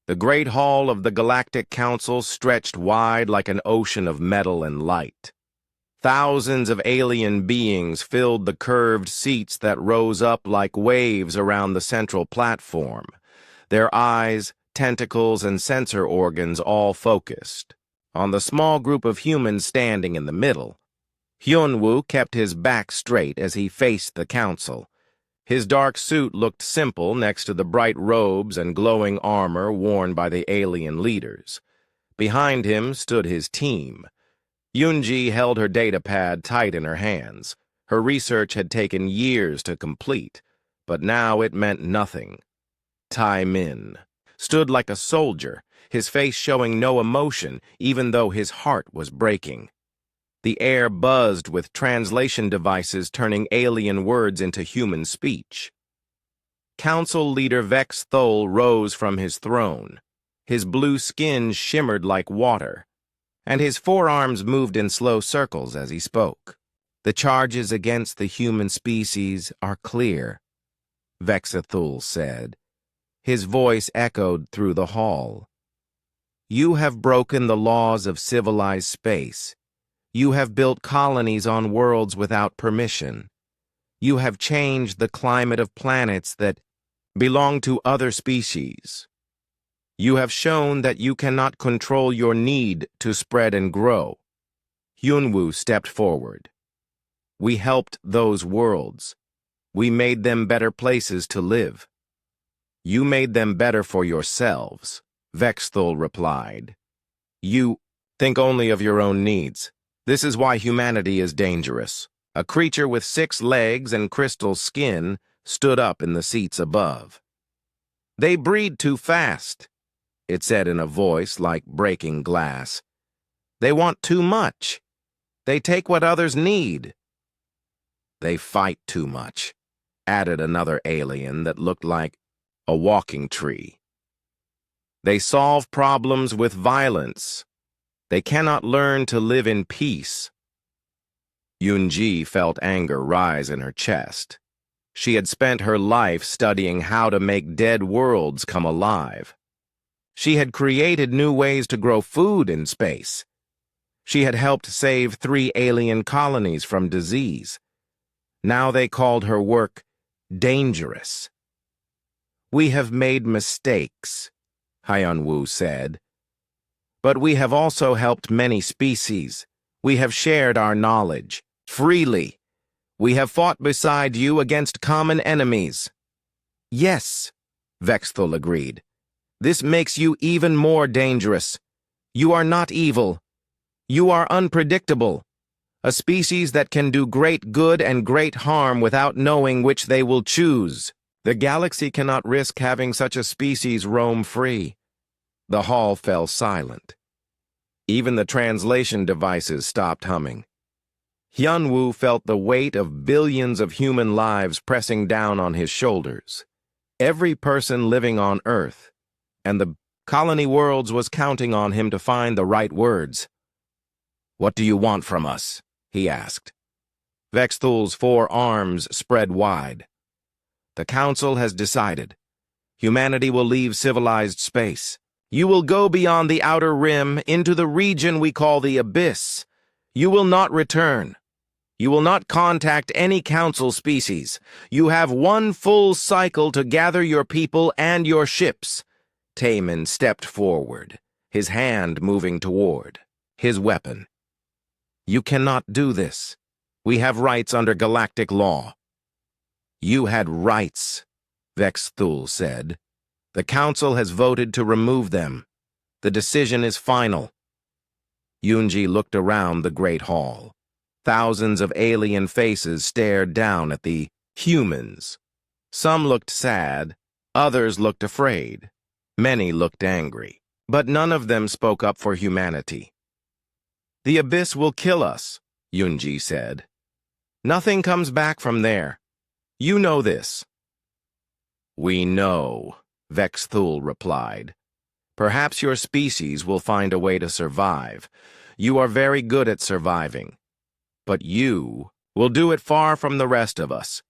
The great hall of the Galactic Council stretched wide like an ocean of metal and light. Thousands of alien beings filled the curved seats that rose up like waves around the central platform, their eyes, tentacles, and sensor organs all focused on the small group of humans standing in the middle. Hyunwoo kept his back straight as he faced the council. His dark suit looked simple next to the bright robes and glowing armor worn by the alien leaders. Behind him stood his team. Yoonji held her datapad tight in her hands. Her research had taken years to complete, but now it meant nothing. Tai Min stood like a soldier, his face showing no emotion, even though his heart was breaking. The air buzzed with translation devices turning alien words into human speech. Council leader Vex Thol rose from his throne. His blue skin shimmered like water, and his forearms moved in slow circles as he spoke. The charges against the human species are clear, Vexathul said. His voice echoed through the hall. You have broken the laws of civilized space. You have built colonies on worlds without permission. You have changed the climate of planets that belong to other species. You have shown that you cannot control your need to spread and grow. Hyunwoo stepped forward. We helped those worlds. We made them better places to live. You made them better for yourselves, Vexthul replied. You think only of your own needs. This is why humanity is dangerous. A creature with 6 legs and crystal skin stood up in the seats above. They breed too fast, it said in a voice like breaking glass. They want too much. They take what others need. They fight too much, added another alien that looked like a walking tree. They solve problems with violence. They cannot learn to live in peace. Yoonji felt anger rise in her chest. She had spent her life studying how to make dead worlds come alive. She had created new ways to grow food in space. She had helped save 3 alien colonies from disease. Now they called her work dangerous. We have made mistakes, Hyunwoo said. But we have also helped many species. We have shared our knowledge, freely. We have fought beside you against common enemies. Yes, Vexthul agreed. This makes you even more dangerous. You are not evil. You are unpredictable. A species that can do great good and great harm without knowing which they will choose. The galaxy cannot risk having such a species roam free. The hall fell silent. Even the translation devices stopped humming. Hyunwoo felt the weight of billions of human lives pressing down on his shoulders. Every person living on Earth, and the colony worlds was counting on him to find the right words. What do you want from us? He asked. Vexthul's 4 arms spread wide. The Council has decided. Humanity will leave civilized space. You will go beyond the outer rim into the region we call the Abyss. You will not return. You will not contact any Council species. You have 1 full cycle to gather your people and your ships. Taemin stepped forward, his hand moving toward his weapon. You cannot do this. We have rights under galactic law. You had rights, Vexthul said. The Council has voted to remove them. The decision is final. Yoonji looked around the great hall. Thousands of alien faces stared down at the humans. Some looked sad, others looked afraid. Many looked angry, but none of them spoke up for humanity. The Abyss will kill us, Yoonji said. Nothing comes back from there. You know this. We know, Vexthul replied. Perhaps your species will find a way to survive. You are very good at surviving. But you will do it far from the rest of us.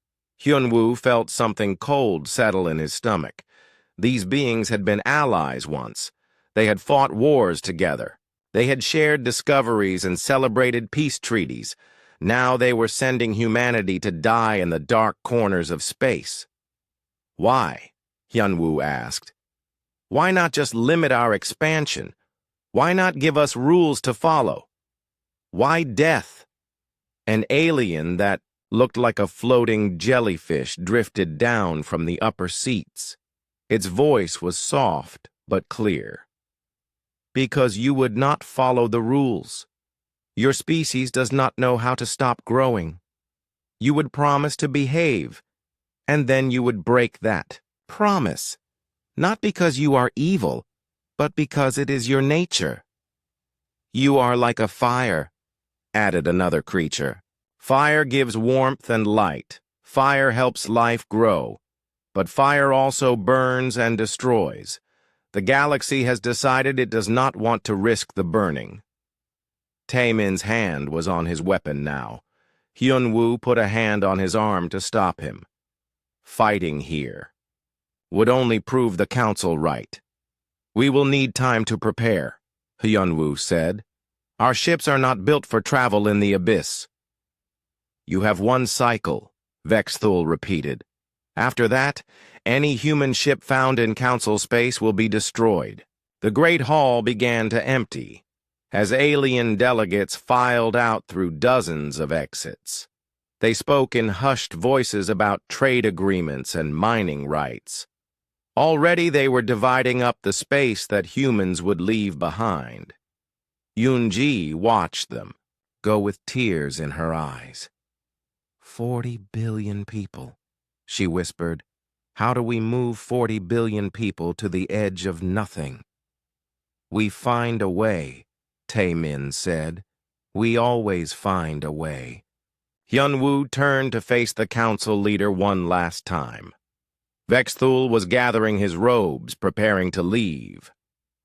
Hyunwoo felt something cold settle in his stomach. These beings had been allies once. They had fought wars together. They had shared discoveries and celebrated peace treaties. Now they were sending humanity to die in the dark corners of space. Why? Hyunwoo asked. Why not just limit our expansion? Why not give us rules to follow? Why death? An alien that looked like a floating jellyfish drifted down from the upper seats. Its voice was soft but clear. Because you would not follow the rules. Your species does not know how to stop growing. You would promise to behave, and then you would break that promise. Not because you are evil, but because it is your nature. You are like a fire, added another creature. Fire gives warmth and light. Fire helps life grow. But fire also burns and destroys. The galaxy has decided it does not want to risk the burning. Taemin's hand was on his weapon now. Hyunwoo put a hand on his arm to stop him. Fighting here would only prove the council right. We will need time to prepare, Hyunwoo said. Our ships are not built for travel in the abyss. You have one cycle, Vexthul repeated. After that, any human ship found in council space will be destroyed. The Great Hall began to empty, as alien delegates filed out through dozens of exits. They spoke in hushed voices about trade agreements and mining rights. Already they were dividing up the space that humans would leave behind. Yoonji watched them, go with tears in her eyes. 40 billion people, she whispered. How do we move 40 billion people to the edge of nothing? We find a way, Taemin said. We always find a way. Hyunwoo turned to face the council leader one last time. Vexthul was gathering his robes, preparing to leave.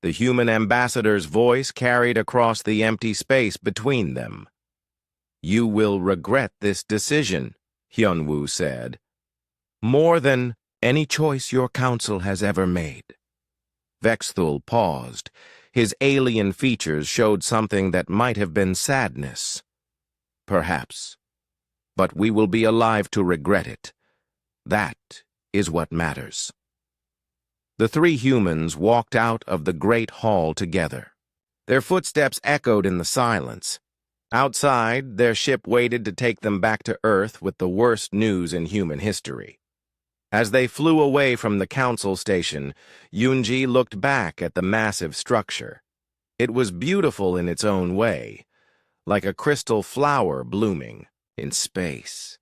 The human ambassador's voice carried across the empty space between them. You will regret this decision, Hyunwoo said. More than any choice your council has ever made. Vexthul paused. His alien features showed something that might have been sadness. Perhaps. But we will be alive to regret it. That is what matters. The three humans walked out of the great hall together. Their footsteps echoed in the silence. Outside, their ship waited to take them back to Earth with the worst news in human history. As they flew away from the council station, Yoonji looked back at the massive structure. It was beautiful in its own way, like a crystal flower blooming in space.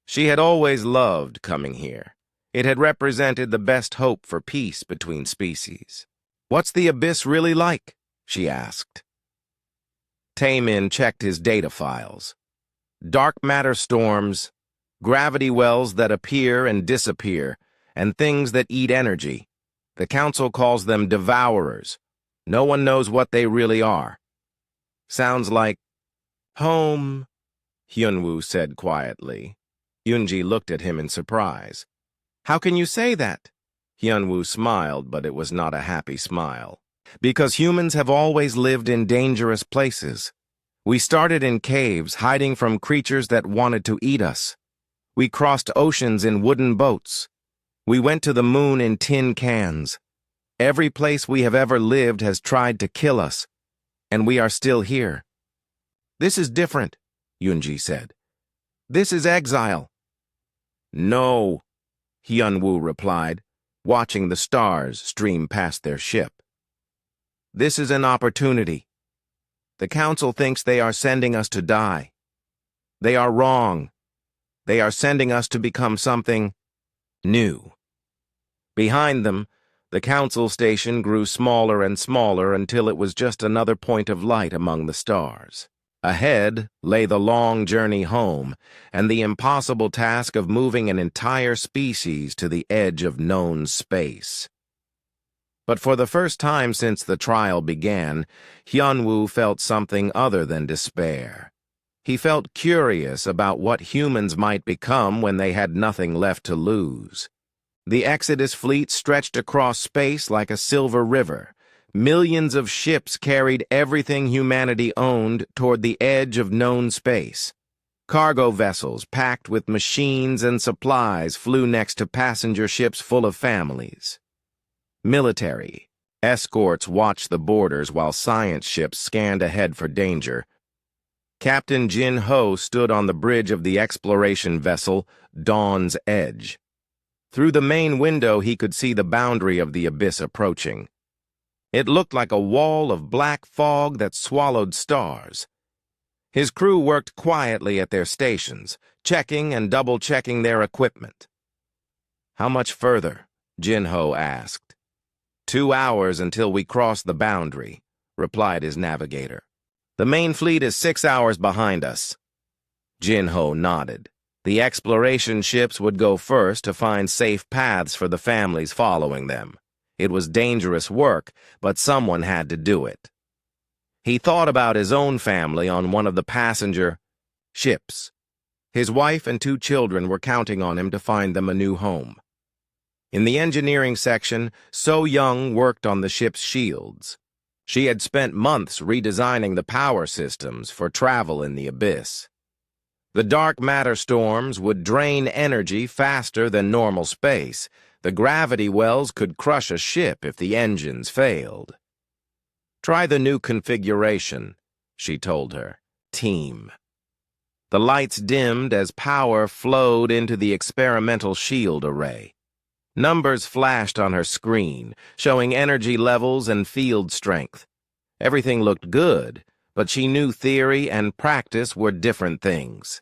She had always loved coming here. It had represented the best hope for peace between species. What's the abyss really like? She asked. Taemin checked his data files. Dark matter storms, gravity wells that appear and disappear, and things that eat energy. The council calls them devourers. No one knows what they really are. Sounds like home, Hyunwoo said quietly. Yoonji looked at him in surprise. How can you say that? Hyunwoo smiled, but it was not a happy smile. Because humans have always lived in dangerous places. We started in caves, hiding from creatures that wanted to eat us. We crossed oceans in wooden boats. We went to the moon in tin cans. Every place we have ever lived has tried to kill us, and we are still here. This is different, Yoonji said. This is exile. No, Hyunwoo replied, watching the stars stream past their ship. This is an opportunity. The council thinks they are sending us to die. They are wrong. They are sending us to become something new. Behind them, the council station grew smaller and smaller until it was just another point of light among the stars. Ahead lay the long journey home and the impossible task of moving an entire species to the edge of known space. But for the first time since the trial began, Hyunwoo felt something other than despair. He felt curious about what humans might become when they had nothing left to lose. The Exodus fleet stretched across space like a silver river. Millions of ships carried everything humanity owned toward the edge of known space. Cargo vessels packed with machines and supplies flew next to passenger ships full of families. Military escorts watched the borders while science ships scanned ahead for danger. Captain Jin Ho stood on the bridge of the exploration vessel, Dawn's Edge. Through the main window he could see the boundary of the abyss approaching. It looked like a wall of black fog that swallowed stars. His crew worked quietly at their stations, checking and double-checking their equipment. "How much further?" Jin Ho asked. 2 hours until we cross the boundary," replied his navigator. "The main fleet is 6 hours behind us." Jin Ho nodded. The exploration ships would go first to find safe paths for the families following them. It was dangerous work, but someone had to do it. He thought about his own family on one of the passenger ships. His wife and 2 children were counting on him to find them a new home. In the engineering section, So Young worked on the ship's shields. She had spent months redesigning the power systems for travel in the abyss. The dark matter storms would drain energy faster than normal space. The gravity wells could crush a ship if the engines failed. "Try the new configuration," she told her. "Team." The lights dimmed as power flowed into the experimental shield array. Numbers flashed on her screen, showing energy levels and field strength. Everything looked good, but she knew theory and practice were different things.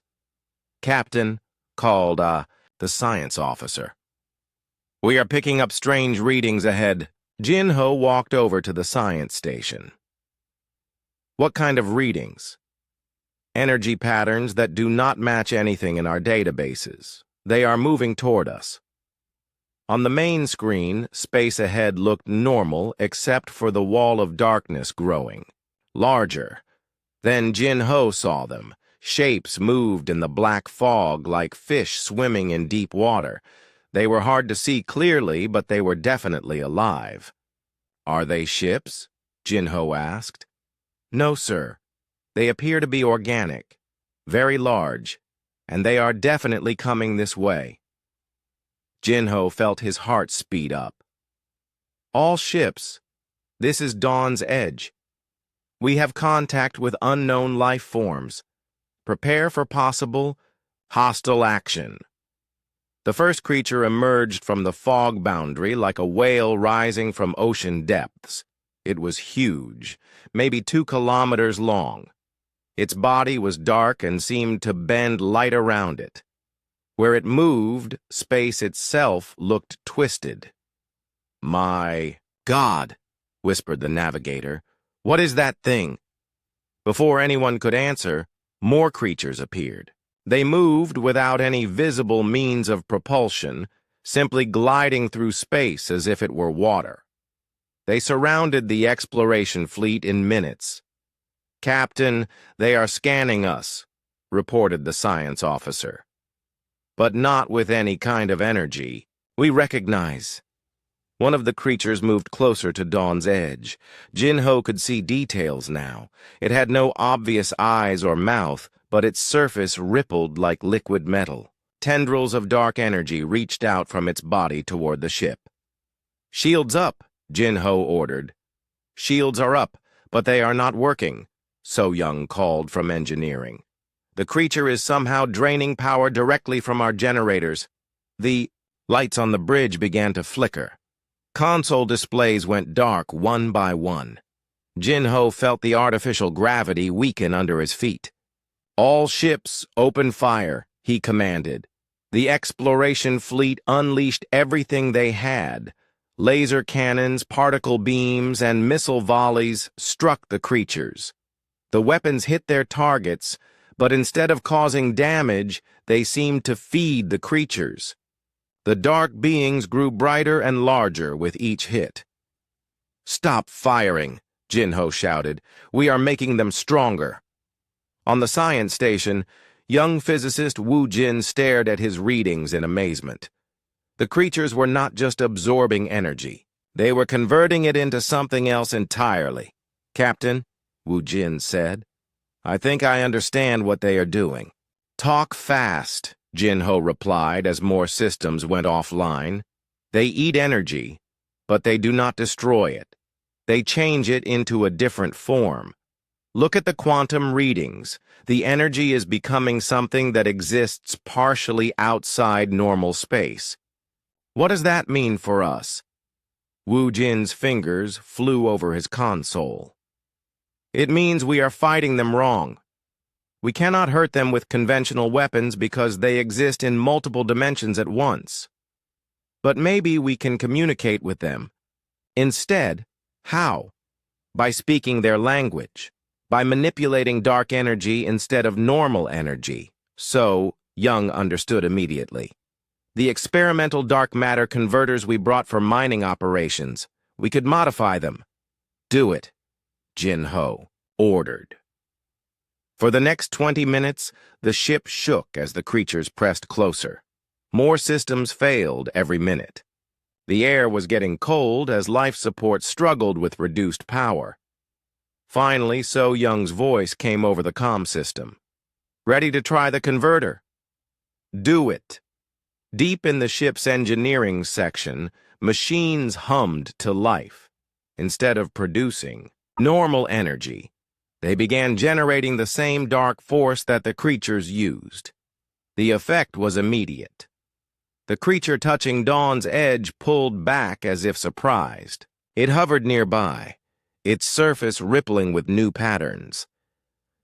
"Captain," called, the science officer. "We are picking up strange readings ahead." Jin Ho walked over to the science station. "What kind of readings?" "Energy patterns that do not match anything in our databases. They are moving toward us." On the main screen, space ahead looked normal except for the wall of darkness growing. Larger. Then Jin Ho saw them. Shapes moved in the black fog like fish swimming in deep water. They were hard to see clearly, but they were definitely alive. "Are they ships?" Jin Ho asked. "No, sir. They appear to be organic, very large, and they are definitely coming this way." Jin Ho felt his heart speed up. "All ships. This is Dawn's Edge. We have contact with unknown life forms. Prepare for possible hostile action." The first creature emerged from the fog boundary like a whale rising from ocean depths. It was huge, maybe 2 kilometers long. Its body was dark and seemed to bend light around it. Where it moved, space itself looked twisted. "My God," whispered the navigator. "What is that thing?" Before anyone could answer, more creatures appeared. They moved without any visible means of propulsion, simply gliding through space as if it were water. They surrounded the exploration fleet in minutes. "Captain, they are scanning us," reported the science officer. "But not with any kind of energy. We recognize." One of the creatures moved closer to Dawn's Edge. Jin Ho could see details now. It had no obvious eyes or mouth, but its surface rippled like liquid metal. Tendrils of dark energy reached out from its body toward the ship. "Shields up," Jin Ho ordered. "Shields are up, but they are not working," So Young called from engineering. "The creature is somehow draining power directly from our generators." The lights on the bridge began to flicker. Console displays went dark one by one. Jin Ho felt the artificial gravity weaken under his feet. "All ships, open fire," he commanded. The exploration fleet unleashed everything they had. Laser cannons, particle beams, and missile volleys struck the creatures. The weapons hit their targets, but instead of causing damage, they seemed to feed the creatures. The dark beings grew brighter and larger with each hit. "Stop firing," Jin Ho shouted. "We are making them stronger." On the science station, young physicist Wu Jin stared at his readings in amazement. The creatures were not just absorbing energy. They were converting it into something else entirely. "Captain," Wu Jin said, "I think I understand what they are doing." "Talk fast," Jin-Ho replied as more systems went offline. "They eat energy, but they do not destroy it. They change it into a different form. Look at the quantum readings. The energy is becoming something that exists partially outside normal space. What does that mean for us?" Wu Jin's fingers flew over his console. "It means we are fighting them wrong. We cannot hurt them with conventional weapons because they exist in multiple dimensions at once. But maybe we can communicate with them. Instead, how? By speaking their language, by manipulating dark energy instead of normal energy." So, Young understood immediately. "The experimental dark matter converters we brought for mining operations, we could modify them." "Do it," Jin-Ho ordered. For the next 20 minutes, the ship shook as the creatures pressed closer. More systems failed every minute. The air was getting cold as life support struggled with reduced power. Finally, So Young's voice came over the comm system. "Ready to try the converter?" "Do it." Deep in the ship's engineering section, machines hummed to life. Instead of producing normal energy, they began generating the same dark force that the creatures used. The effect was immediate. The creature touching Dawn's edge pulled back as if surprised. It hovered nearby, its surface rippling with new patterns.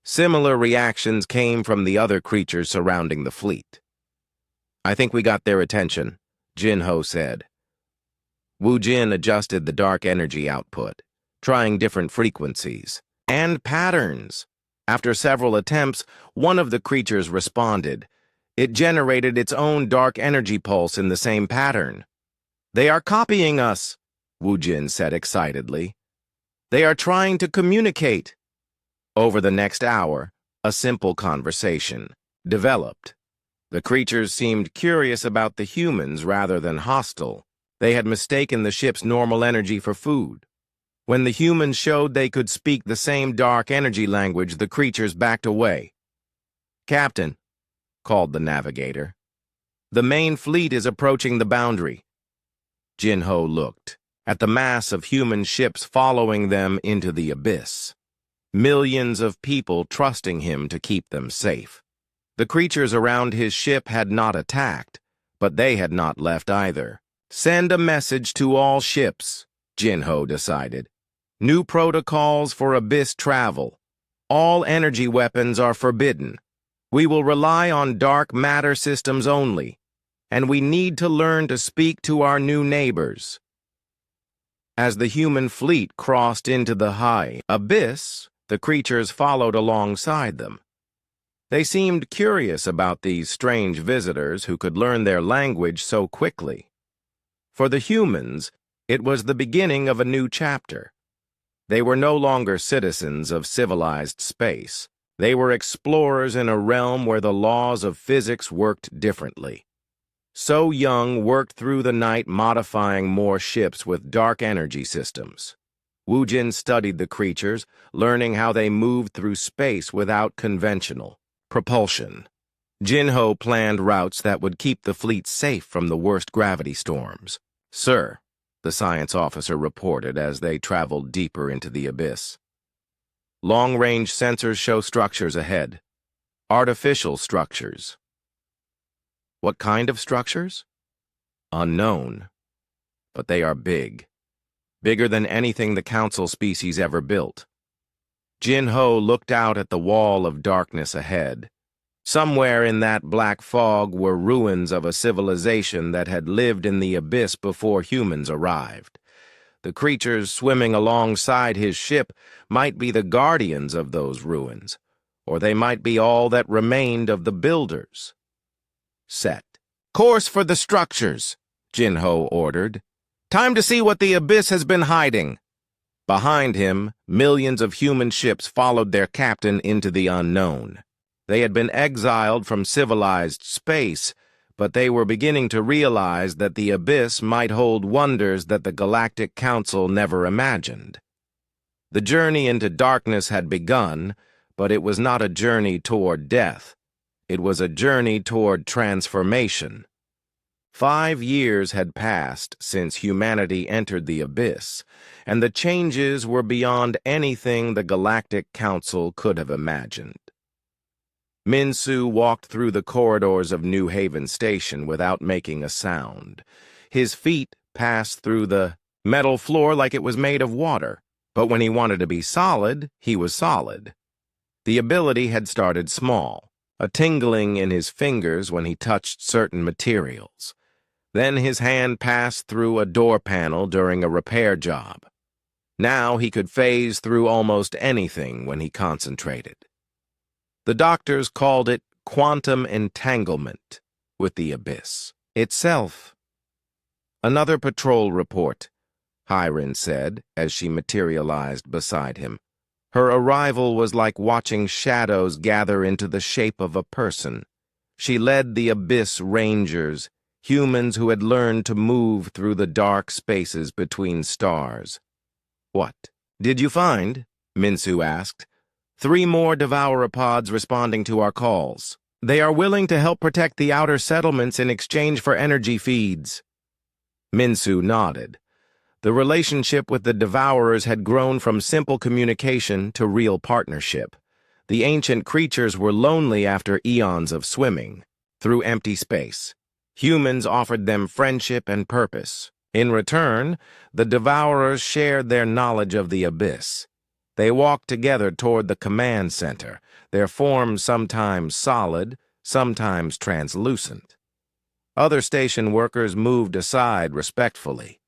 Similar reactions came from the other creatures surrounding the fleet. "I think we got their attention," Jin-Ho said. Wu Jin adjusted the dark energy output, trying different frequencies and patterns. After several attempts, one of the creatures responded. It generated its own dark energy pulse in the same pattern. "They are copying us," Wu Jin said excitedly. "They are trying to communicate." Over the next hour, a simple conversation developed. The creatures seemed curious about the humans rather than hostile. They had mistaken the ship's normal energy for food. When the humans showed they could speak the same dark energy language, the creatures backed away. "Captain," called the navigator, "the main fleet is approaching the boundary." Jin-Ho looked at the mass of human ships following them into the abyss. Millions of people trusting him to keep them safe. The creatures around his ship had not attacked, but they had not left either. "Send a message to all ships," Jin-Ho decided. "New protocols for abyss travel. All energy weapons are forbidden. We will rely on dark matter systems only, and we need to learn to speak to our new neighbors." As the human fleet crossed into the high abyss, the creatures followed alongside them. They seemed curious about these strange visitors who could learn their language so quickly. For the humans, it was the beginning of a new chapter. They were no longer citizens of civilized space. They were explorers in a realm where the laws of physics worked differently. So Young worked through the night modifying more ships with dark energy systems. Wu Jin studied the creatures, learning how they moved through space without conventional propulsion. Jin-Ho planned routes that would keep the fleet safe from the worst gravity storms. "Sir," the science officer reported as they traveled deeper into the abyss. "Long-range sensors show structures ahead. Artificial structures." "What kind of structures?" "Unknown. But they are big. Bigger than anything the Council species ever built." Jin-Ho looked out at the wall of darkness ahead. Somewhere in that black fog were ruins of a civilization that had lived in the abyss before humans arrived. The creatures swimming alongside his ship might be the guardians of those ruins, or they might be all that remained of the builders. "Set course for the structures," Jin-Ho ordered. "Time to see what the abyss has been hiding." Behind him, millions of human ships followed their captain into the unknown. They had been exiled from civilized space, but they were beginning to realize that the abyss might hold wonders that the Galactic Council never imagined. The journey into darkness had begun, but it was not a journey toward death. It was a journey toward transformation. 5 years had passed since humanity entered the abyss, and the changes were beyond anything the Galactic Council could have imagined. Min-Su walked through the corridors of New Haven Station without making a sound. His feet passed through the metal floor like it was made of water, but when he wanted to be solid, he was solid. The ability had started small, a tingling in his fingers when he touched certain materials. Then his hand passed through a door panel during a repair job. Now he could phase through almost anything when he concentrated. The doctors called it quantum entanglement with the abyss itself. Another patrol report, Hiren said as she materialized beside him. Her arrival was like watching shadows gather into the shape of a person. She led the Abyss Rangers, humans who had learned to move through the dark spaces between stars. "What did you find?" Min-Su asked. "3 more devouropods responding to our calls. They are willing to help protect the outer settlements in exchange for energy feeds." Min-Su nodded. The relationship with the Devourers had grown from simple communication to real partnership. The ancient creatures were lonely after eons of swimming through empty space. Humans offered them friendship and purpose. In return, the Devourers shared their knowledge of the abyss. They walked together toward the command center, their forms sometimes solid, sometimes translucent. Other station workers moved aside respectfully.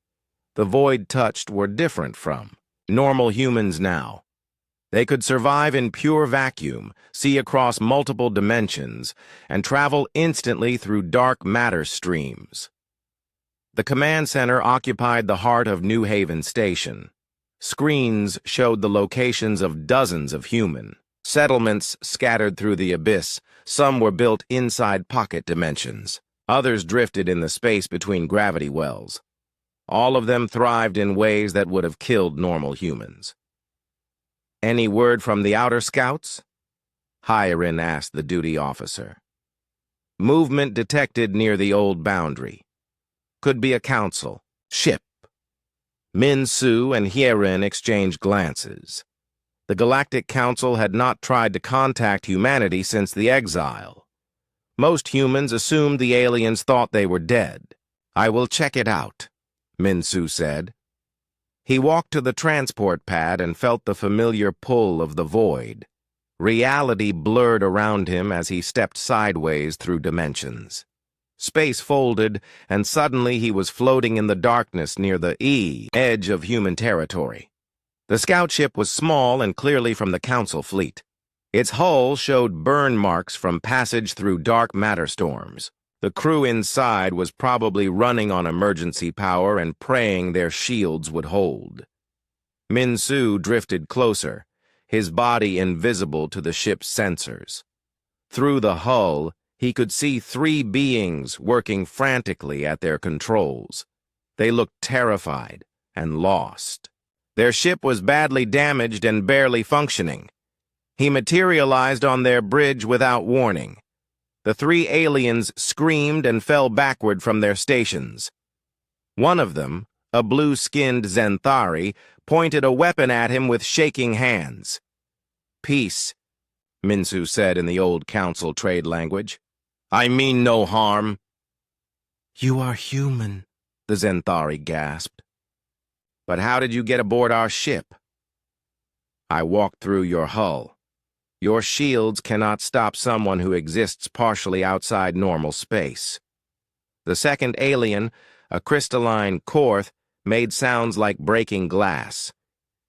The void touched were different from normal humans now. They could survive in pure vacuum, see across multiple dimensions, and travel instantly through dark matter streams. The command center occupied the heart of New Haven Station. Screens showed the locations of dozens of human settlements scattered through the abyss. Some were built inside pocket dimensions. Others drifted in the space between gravity wells. All of them thrived in ways that would have killed normal humans. "Any word from the outer scouts?" Hiren asked the duty officer. "Movement detected near the old boundary. Could be a council ship." Min-Su and Hiren exchanged glances. The Galactic Council had not tried to contact humanity since the exile. Most humans assumed the aliens thought they were dead. "I will check it out," Min-Su said. He walked to the transport pad and felt the familiar pull of the void. Reality blurred around him as he stepped sideways through dimensions. Space folded, and suddenly he was floating in the darkness near the edge of human territory. The scout ship was small and clearly from the Council fleet. Its hull showed burn marks from passage through dark matter storms. The crew inside was probably running on emergency power and praying their shields would hold. Min-Su drifted closer, his body invisible to the ship's sensors. Through the hull, he could see 3 beings working frantically at their controls. They looked terrified and lost. Their ship was badly damaged and barely functioning. He materialized on their bridge without warning. The 3 aliens screamed and fell backward from their stations. One of them, a blue-skinned Zenthari, pointed a weapon at him with shaking hands. "Peace," Min-Su said in the old Council trade language. "I mean no harm." "You are human," the Zenthari gasped. "But how did you get aboard our ship?" "I walked through your hull. Your shields cannot stop someone who exists partially outside normal space." The second alien, a crystalline Korth, made sounds like breaking glass.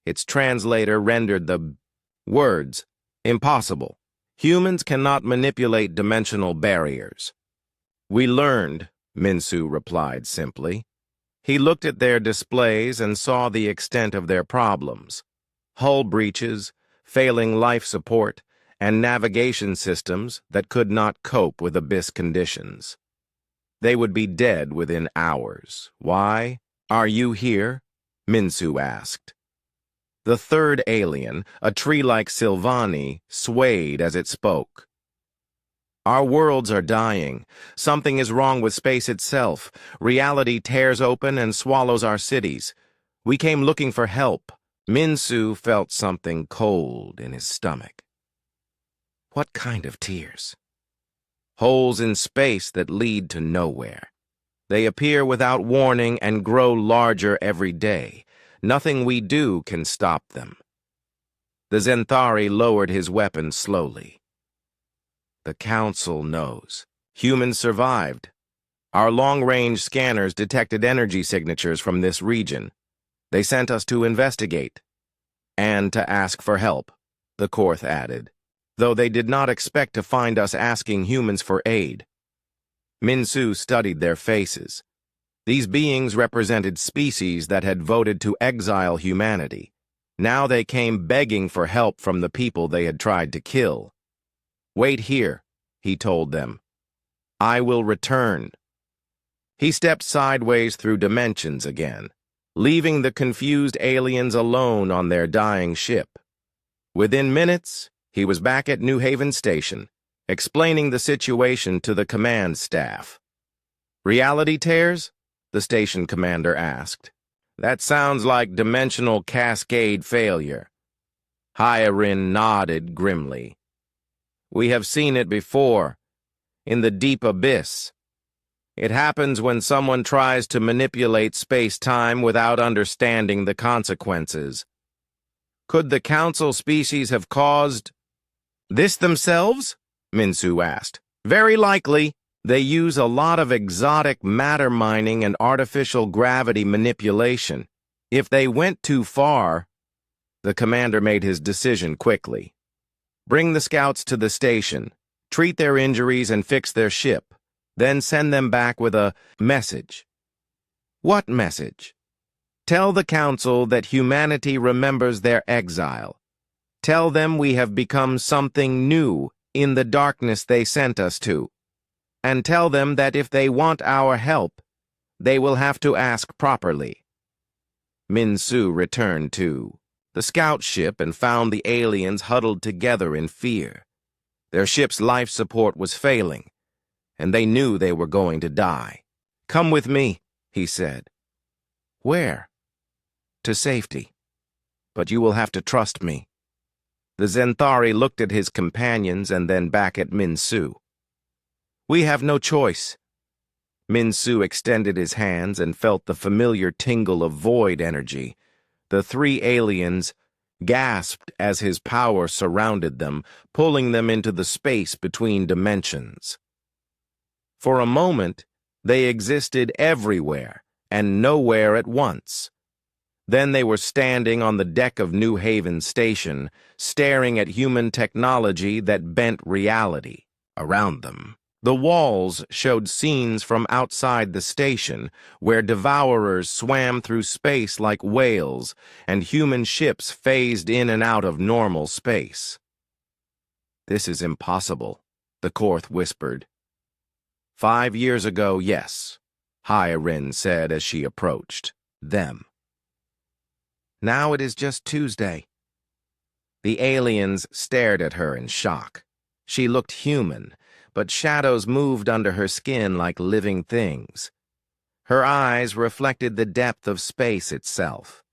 Its translator rendered the words impossible. Humans cannot manipulate dimensional barriers. "We learned," Min-Su replied simply. He looked at their displays and saw the extent of their problems. Hull breaches, failing life support, and navigation systems that could not cope with abyss conditions. They would be dead within hours. Why are you here? Minsu asked. The third alien, a tree-like Silvani, swayed as it spoke. Our worlds are dying. Something is wrong with space itself. Reality tears open and swallows our cities. We came looking for help. Minsu felt something cold in his stomach. What kind of tears? Holes in space that lead to nowhere. They appear without warning and grow larger every day. Nothing we do can stop them. The Zenthari lowered his weapon slowly. The Council knows. Humans survived. Our long-range scanners detected energy signatures from this region. They sent us to investigate. And to ask for help, the Korth added, though they did not expect to find us asking humans for aid. Minsu studied their faces. These beings represented species that had voted to exile humanity. Now they came begging for help from the people they had tried to kill. Wait here, he told them. I will return. He stepped sideways through dimensions again, leaving the confused aliens alone on their dying ship. Within minutes, he was back at New Haven Station, explaining the situation to the command staff. Reality tears? The station commander asked. That sounds like dimensional cascade failure. Hyarin nodded grimly. We have seen it before, in the deep abyss. It happens when someone tries to manipulate space-time without understanding the consequences. Could the Council species have caused this themselves? Minsu asked. Very likely. They use a lot of exotic matter mining and artificial gravity manipulation. If they went too far, the commander made his decision quickly. Bring the scouts to the station, treat their injuries and fix their ship, then send them back with a message. What message? Tell the Council that humanity remembers their exile. Tell them we have become something new in the darkness they sent us to. And tell them that if they want our help, they will have to ask properly. Minsu returned to the scout ship and found the aliens huddled together in fear. Their ship's life support was failing, and they knew they were going to die. Come with me, he said. Where? To safety. But you will have to trust me. The Zenthari looked at his companions and then back at Minsu. We have no choice. Minsu extended his hands and felt the familiar tingle of void energy. The three aliens gasped as his power surrounded them, pulling them into the space between dimensions. For a moment, they existed everywhere and nowhere at once. Then they were standing on the deck of New Haven Station, staring at human technology that bent reality around them. The walls showed scenes from outside the station, where devourers swam through space like whales, and human ships phased in and out of normal space. This is impossible, the Korth whispered. 5 years ago, yes, Hyarin said as she approached them. Now it is just Tuesday. The aliens stared at her in shock. She looked human, but shadows moved under her skin like living things. Her eyes reflected the depth of space itself.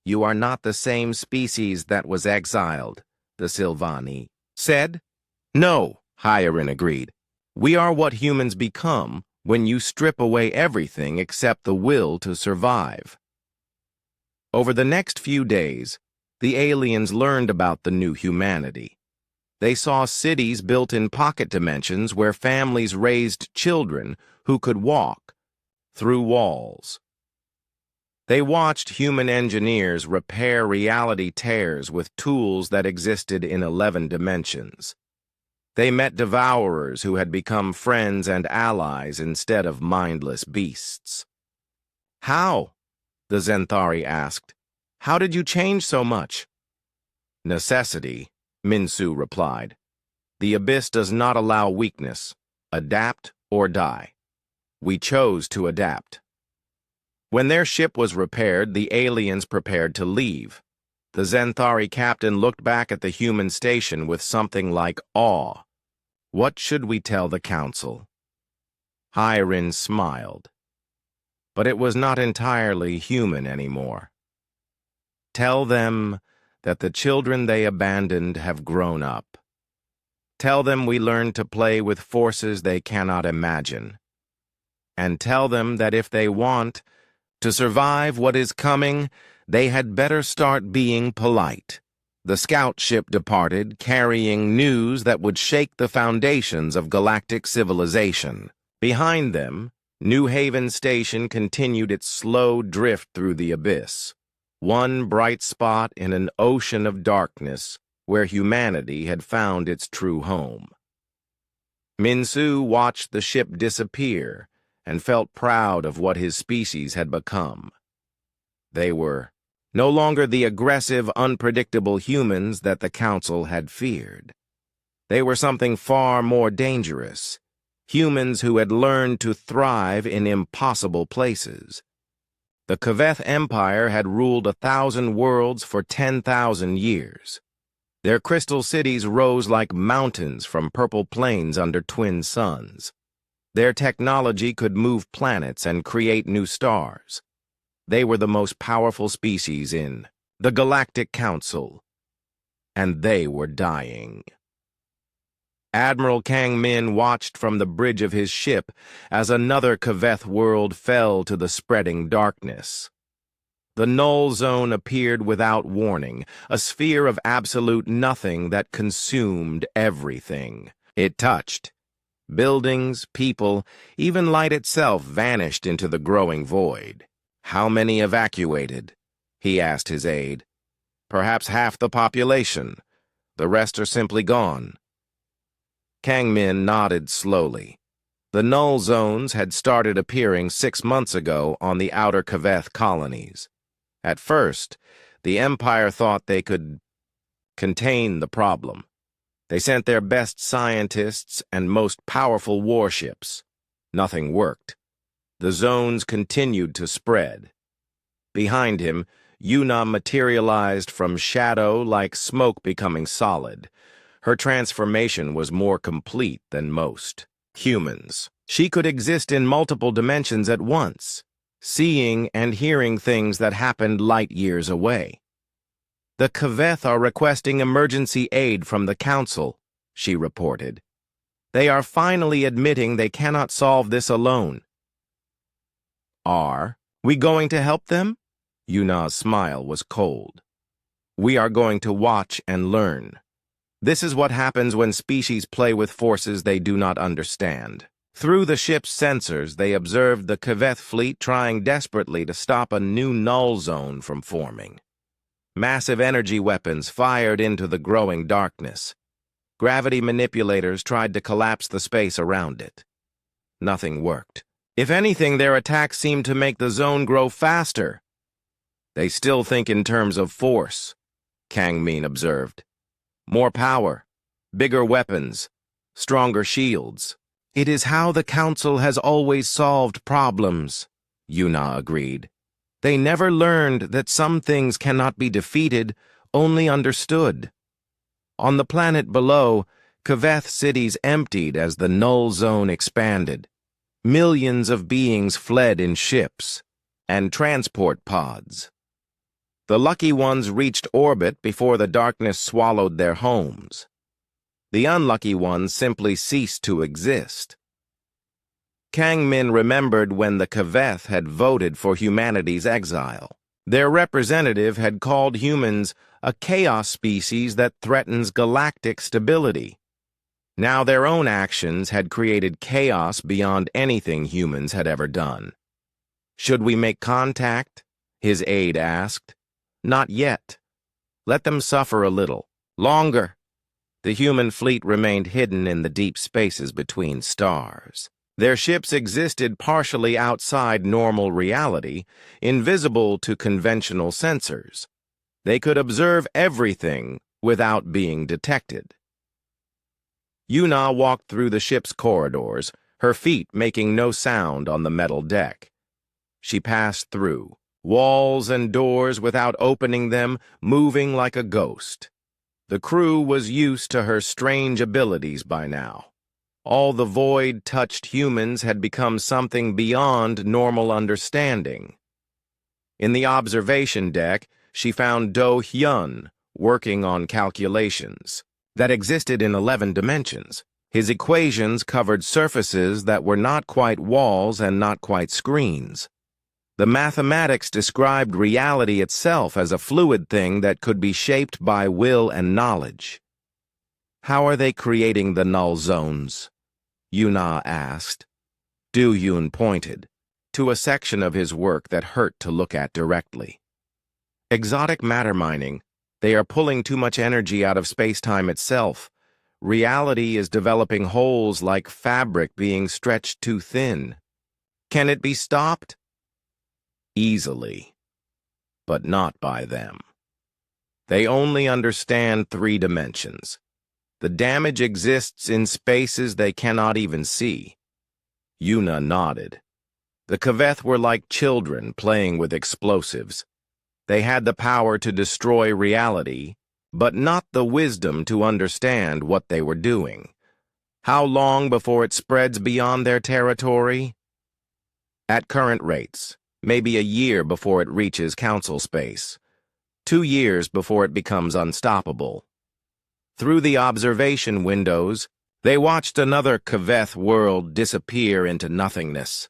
You are not the same species that was exiled, the Silvani said. No, Hyarin agreed. We are what humans become when you strip away everything except the will to survive. Over the next few days, the aliens learned about the new humanity. They saw cities built in pocket dimensions where families raised children who could walk through walls. They watched human engineers repair reality tears with tools that existed in 11 dimensions. They met devourers who had become friends and allies instead of mindless beasts. How? The Zenthari asked. How did you change so much? Necessity, Minsu replied. The abyss does not allow weakness. Adapt or die. We chose to adapt. When their ship was repaired, the aliens prepared to leave. The Zenthari captain looked back at the human station with something like awe. What should we tell the council? Hyrin smiled. But it was not entirely human anymore. Tell them that the children they abandoned have grown up. Tell them we learned to play with forces they cannot imagine. And tell them that if they want to survive what is coming, they had better start being polite. The scout ship departed, carrying news that would shake the foundations of galactic civilization. Behind them, New Haven Station continued its slow drift through the abyss, one bright spot in an ocean of darkness where humanity had found its true home. Minsu watched the ship disappear and felt proud of what his species had become. They were no longer the aggressive, unpredictable humans that the council had feared. They were something far more dangerous, humans who had learned to thrive in impossible places. The Kaveth Empire had ruled 1,000 worlds for 10,000 years. Their crystal cities rose like mountains from purple plains under twin suns. Their technology could move planets and create new stars. They were the most powerful species in the Galactic Council, and they were dying. Admiral Kang Min watched from the bridge of his ship as another Kaveth world fell to the spreading darkness. The null zone appeared without warning, a sphere of absolute nothing that consumed everything it touched. Buildings, people, even light itself vanished into the growing void. "How many evacuated?" he asked his aide. "Perhaps half the population. The rest are simply gone." Kang Min nodded slowly. The null zones had started appearing 6 months ago on the outer Kaveth colonies. At first, the Empire thought they could contain the problem. They sent their best scientists and most powerful warships. Nothing worked. The zones continued to spread. Behind him, Yuna materialized from shadow like smoke becoming solid. Her transformation was more complete than most humans. She could exist in multiple dimensions at once, seeing and hearing things that happened light years away. "The Kaveth are requesting emergency aid from the Council," she reported. "They are finally admitting they cannot solve this alone." "Are we going to help them?" Yuna's smile was cold. "We are going to watch and learn. This is what happens when species play with forces they do not understand." Through the ship's sensors, they observed the Kaveth fleet trying desperately to stop a new null zone from forming. Massive energy weapons fired into the growing darkness. Gravity manipulators tried to collapse the space around it. Nothing worked. If anything, their attacks seemed to make the zone grow faster. "They still think in terms of force," Kang Min observed. "More power, bigger weapons, stronger shields." "It is how the Council has always solved problems," Yuna agreed. "They never learned that some things cannot be defeated, only understood." On the planet below, Kaveth cities emptied as the null zone expanded. Millions of beings fled in ships and transport pods. The lucky ones reached orbit before the darkness swallowed their homes. The unlucky ones simply ceased to exist. Kang Min remembered when the Kaveth had voted for humanity's exile. Their representative had called humans a chaos species that threatens galactic stability. Now their own actions had created chaos beyond anything humans had ever done. "Should we make contact?" his aide asked. "Not yet. Let them suffer a little. Longer." The human fleet remained hidden in the deep spaces between stars. Their ships existed partially outside normal reality, invisible to conventional sensors. They could observe everything without being detected. Yuna walked through the ship's corridors, her feet making no sound on the metal deck. She passed through, walls and doors without opening them, moving like a ghost. The crew was used to her strange abilities by now. All the void-touched humans had become something beyond normal understanding. In the observation deck, she found Do-hyun working on calculations that existed in 11 dimensions. His equations covered surfaces that were not quite walls and not quite screens. The mathematics described reality itself as a fluid thing that could be shaped by will and knowledge. "How are they creating the null zones?" Yuna asked. Do-hyun pointed to a section of his work that hurt to look at directly. "Exotic matter mining. They are pulling too much energy out of space-time itself. Reality is developing holes like fabric being stretched too thin. Can it be stopped?" "Easily, but not by them. They only understand 3 dimensions. The damage exists in spaces they cannot even see." Yuna nodded. The Kaveth were like children playing with explosives. They had the power to destroy reality, but not the wisdom to understand what they were doing. How long before it spreads beyond their territory? At current rates, maybe a year before it reaches council space. 2 years before it becomes unstoppable. Through the observation windows, they watched another Kaveth world disappear into nothingness.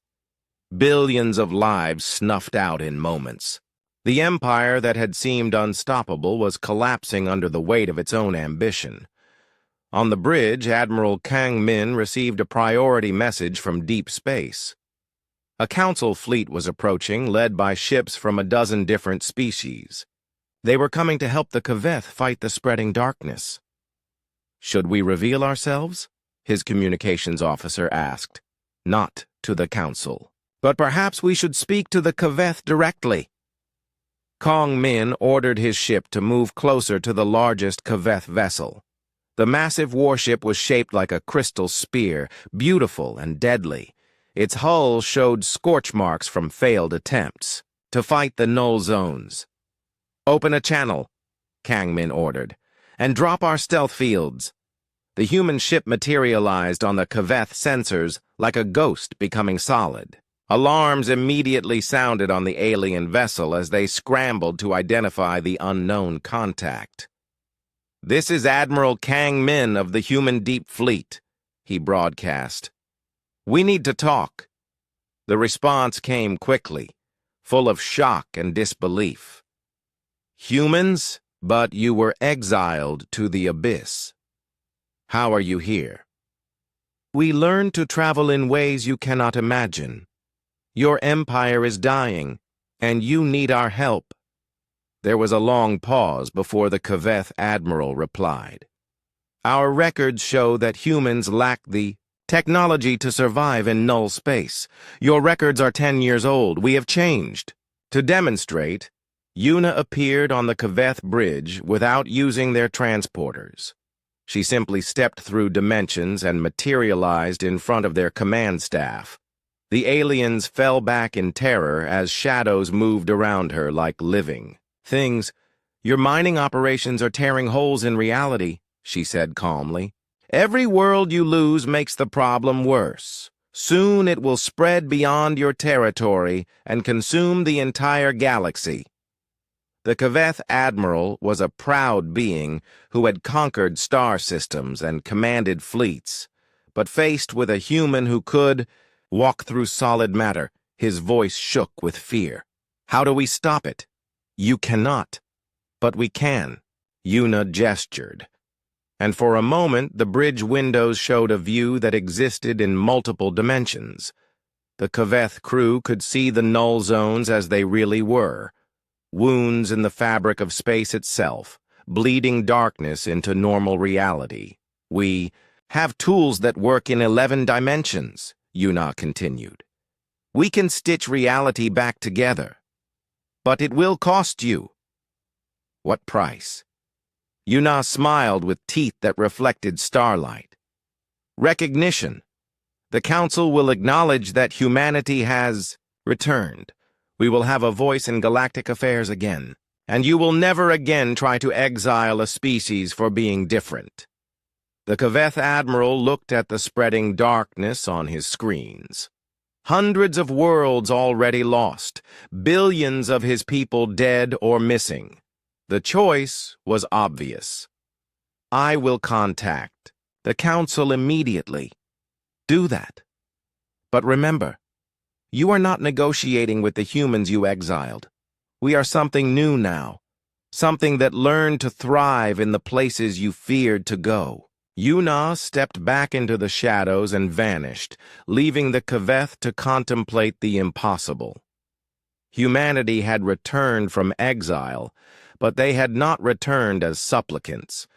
Billions of lives snuffed out in moments. The empire that had seemed unstoppable was collapsing under the weight of its own ambition. On the bridge, Admiral Kang Min received a priority message from deep space. A council fleet was approaching, led by ships from a dozen different species. They were coming to help the Kaveth fight the spreading darkness. "Should we reveal ourselves?" his communications officer asked. "Not to the council. But perhaps we should speak to the Kaveth directly." Kang Min ordered his ship to move closer to the largest Kaveth vessel. The massive warship was shaped like a crystal spear, beautiful and deadly. Its hull showed scorch marks from failed attempts to fight the null zones. "Open a channel," Kang Min ordered, "and drop our stealth fields." The human ship materialized on the Kaveth sensors like a ghost becoming solid. Alarms immediately sounded on the alien vessel as they scrambled to identify the unknown contact. "This is Admiral Kang Min of the Human Deep Fleet," he broadcast. "We need to talk." The response came quickly, full of shock and disbelief. "Humans, but you were exiled to the abyss. How are you here?" "We learned to travel in ways you cannot imagine. Your empire is dying, and you need our help." There was a long pause before the Kaveth admiral replied. "Our records show that humans lack the technology to survive in null space. Your records are 10 years old. We have changed." To demonstrate, Yuna appeared on the Kaveth bridge without using their transporters. She simply stepped through dimensions and materialized in front of their command staff. The aliens fell back in terror as shadows moved around her like living things. "Your mining operations are tearing holes in reality," she said calmly. "Every world you lose makes the problem worse. Soon it will spread beyond your territory and consume the entire galaxy." The Kaveth admiral was a proud being who had conquered star systems and commanded fleets, but faced with a human who could walk through solid matter, his voice shook with fear. "How do we stop it?" "You cannot, but we can." Yuna gestured, and for a moment the bridge windows showed a view that existed in multiple dimensions. The Kaveth crew could see the null zones as they really were. Wounds in the fabric of space itself, bleeding darkness into normal reality. "We have tools that work in 11 dimensions, Yuna continued. "We can stitch reality back together. But it will cost you." "What price?" Yuna smiled with teeth that reflected starlight. "Recognition. The Council will acknowledge that humanity has returned. We will have a voice in galactic affairs again, and you will never again try to exile a species for being different. The Kaveth Admiral looked at the spreading darkness on his screens. Hundreds of worlds already lost, billions of his people dead or missing. The choice was obvious. I will contact the Council immediately. Do that. But remember, you are not negotiating with the humans you exiled. We are something new now, something that learned to thrive in the places you feared to go. Yuna stepped back into the shadows and vanished, leaving the Kaveth to contemplate the impossible. Humanity had returned from exile, but they had not returned as supplicants.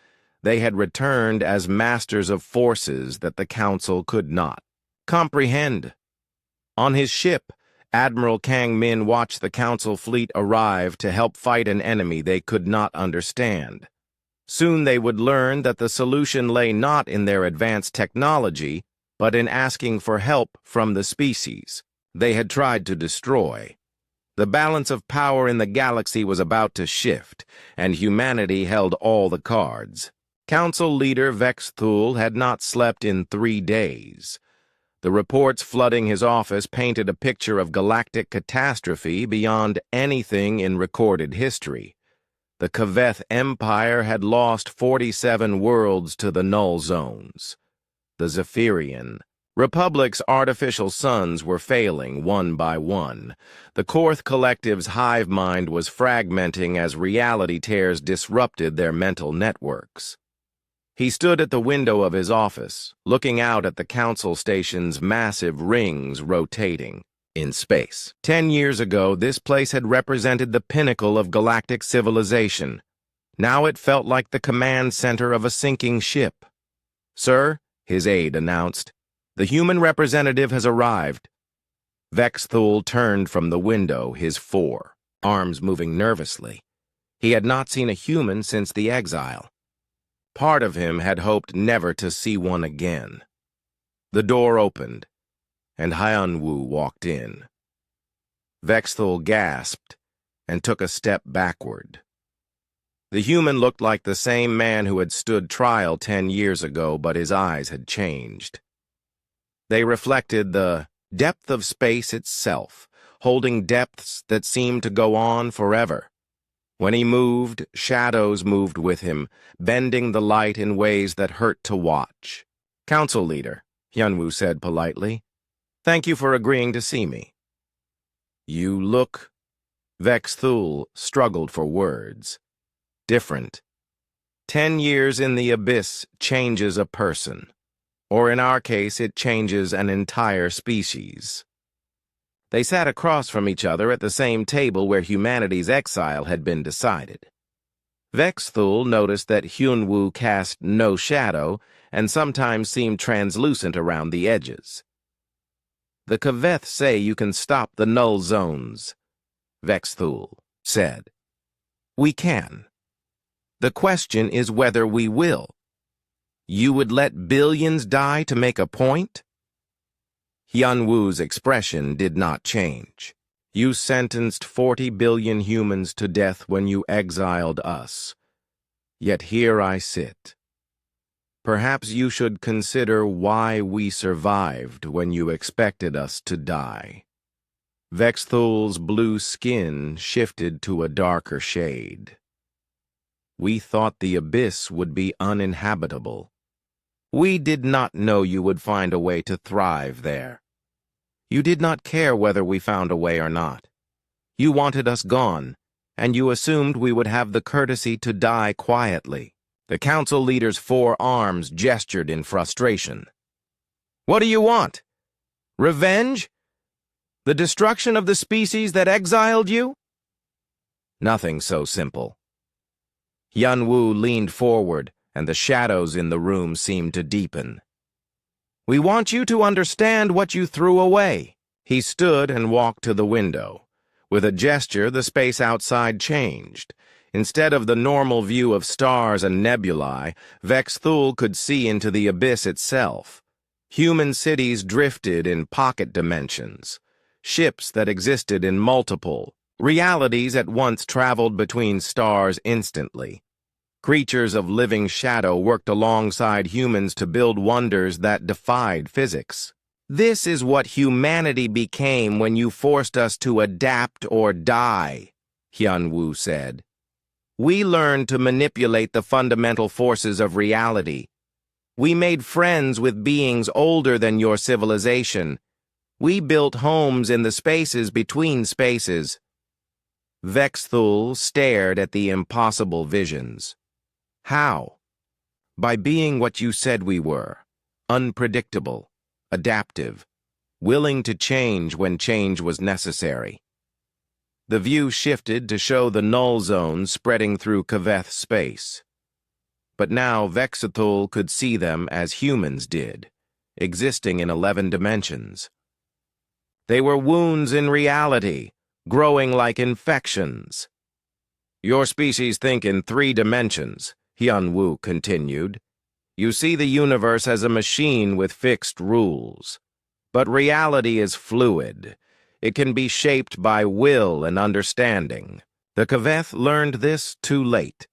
They had returned as masters of forces that the Council could not comprehend. On his ship, Admiral Kang Min watched the Council fleet arrive to help fight an enemy they could not understand. Soon they would learn that the solution lay not in their advanced technology, but in asking for help from the species they had tried to destroy. The balance of power in the galaxy was about to shift, and humanity held all the cards. Council leader Vex Thul had not slept in 3 days. The reports flooding his office painted a picture of galactic catastrophe beyond anything in recorded history. The Kaveth Empire had lost 47 worlds to the null zones. The Zephyrian Republic's artificial suns were failing one by one. The Korth Collective's hive mind was fragmenting as reality tears disrupted their mental networks. He stood at the window of his office, looking out at the Council Station's massive rings rotating in space. 10 years ago, this place had represented the pinnacle of galactic civilization. Now it felt like the command center of a sinking ship. "Sir," his aide announced, "the human representative has arrived." Vex Thul turned from the window, his arms moving nervously. He had not seen a human since the exile. Part of him had hoped never to see one again. The door opened, and Hyunwoo walked in. Vex Thul gasped and took a step backward. The human looked like the same man who had stood trial 10 years ago, but his eyes had changed. They reflected the depth of space itself, holding depths that seemed to go on forever. When he moved, shadows moved with him, bending the light in ways that hurt to watch. "Council leader," Hyunwoo said politely, "thank you for agreeing to see me." "You look..." Vex Thul struggled for words. "Different. 10 years in the abyss changes a person. Or in our case, it changes an entire species." They sat across from each other at the same table where humanity's exile had been decided. Vex Thul noticed that Hyunwoo cast no shadow and sometimes seemed translucent around the edges. "The Kaveth say you can stop the null zones," Vex Thul said. "We can. The question is whether we will. You would let billions die to make a point?" Hyunwoo's expression did not change. "You sentenced 40 billion humans to death when you exiled us. Yet here I sit. Perhaps you should consider why we survived when you expected us to die." Vex Thul's blue skin shifted to a darker shade. "We thought the abyss would be uninhabitable. We did not know you would find a way to thrive there. You did not care whether we found a way or not. You wanted us gone, and you assumed we would have the courtesy to die quietly." The council leader's 4 arms gestured in frustration. "What do you want? Revenge? The destruction of the species that exiled you?" "Nothing so simple." Hyunwoo leaned forward, and the shadows in the room seemed to deepen. "We want you to understand what you threw away." He stood and walked to the window. With a gesture, the space outside changed. Instead of the normal view of stars and nebulae, Vex Thul could see into the abyss itself. Human cities drifted in pocket dimensions. Ships that existed in multiple realities at once traveled between stars instantly. Creatures of living shadow worked alongside humans to build wonders that defied physics. This is what humanity became when you forced us to adapt or die, Hyun-woo said. We learned to manipulate the fundamental forces of reality. We made friends with beings older than your civilization. We built homes in the spaces between spaces. Vexthul stared at the impossible visions. How? By being what you said we were. Unpredictable, adaptive, willing to change when change was necessary. The view shifted to show the null zone spreading through Kaveth space. But now Vexthul could see them as humans did, existing in 11 dimensions. They were wounds in reality, growing like infections. Your species think in 3 dimensions, Hyun-woo continued. You see the universe as a machine with fixed rules. But reality is fluid. It can be shaped by will and understanding. The Kaveth learned this too late.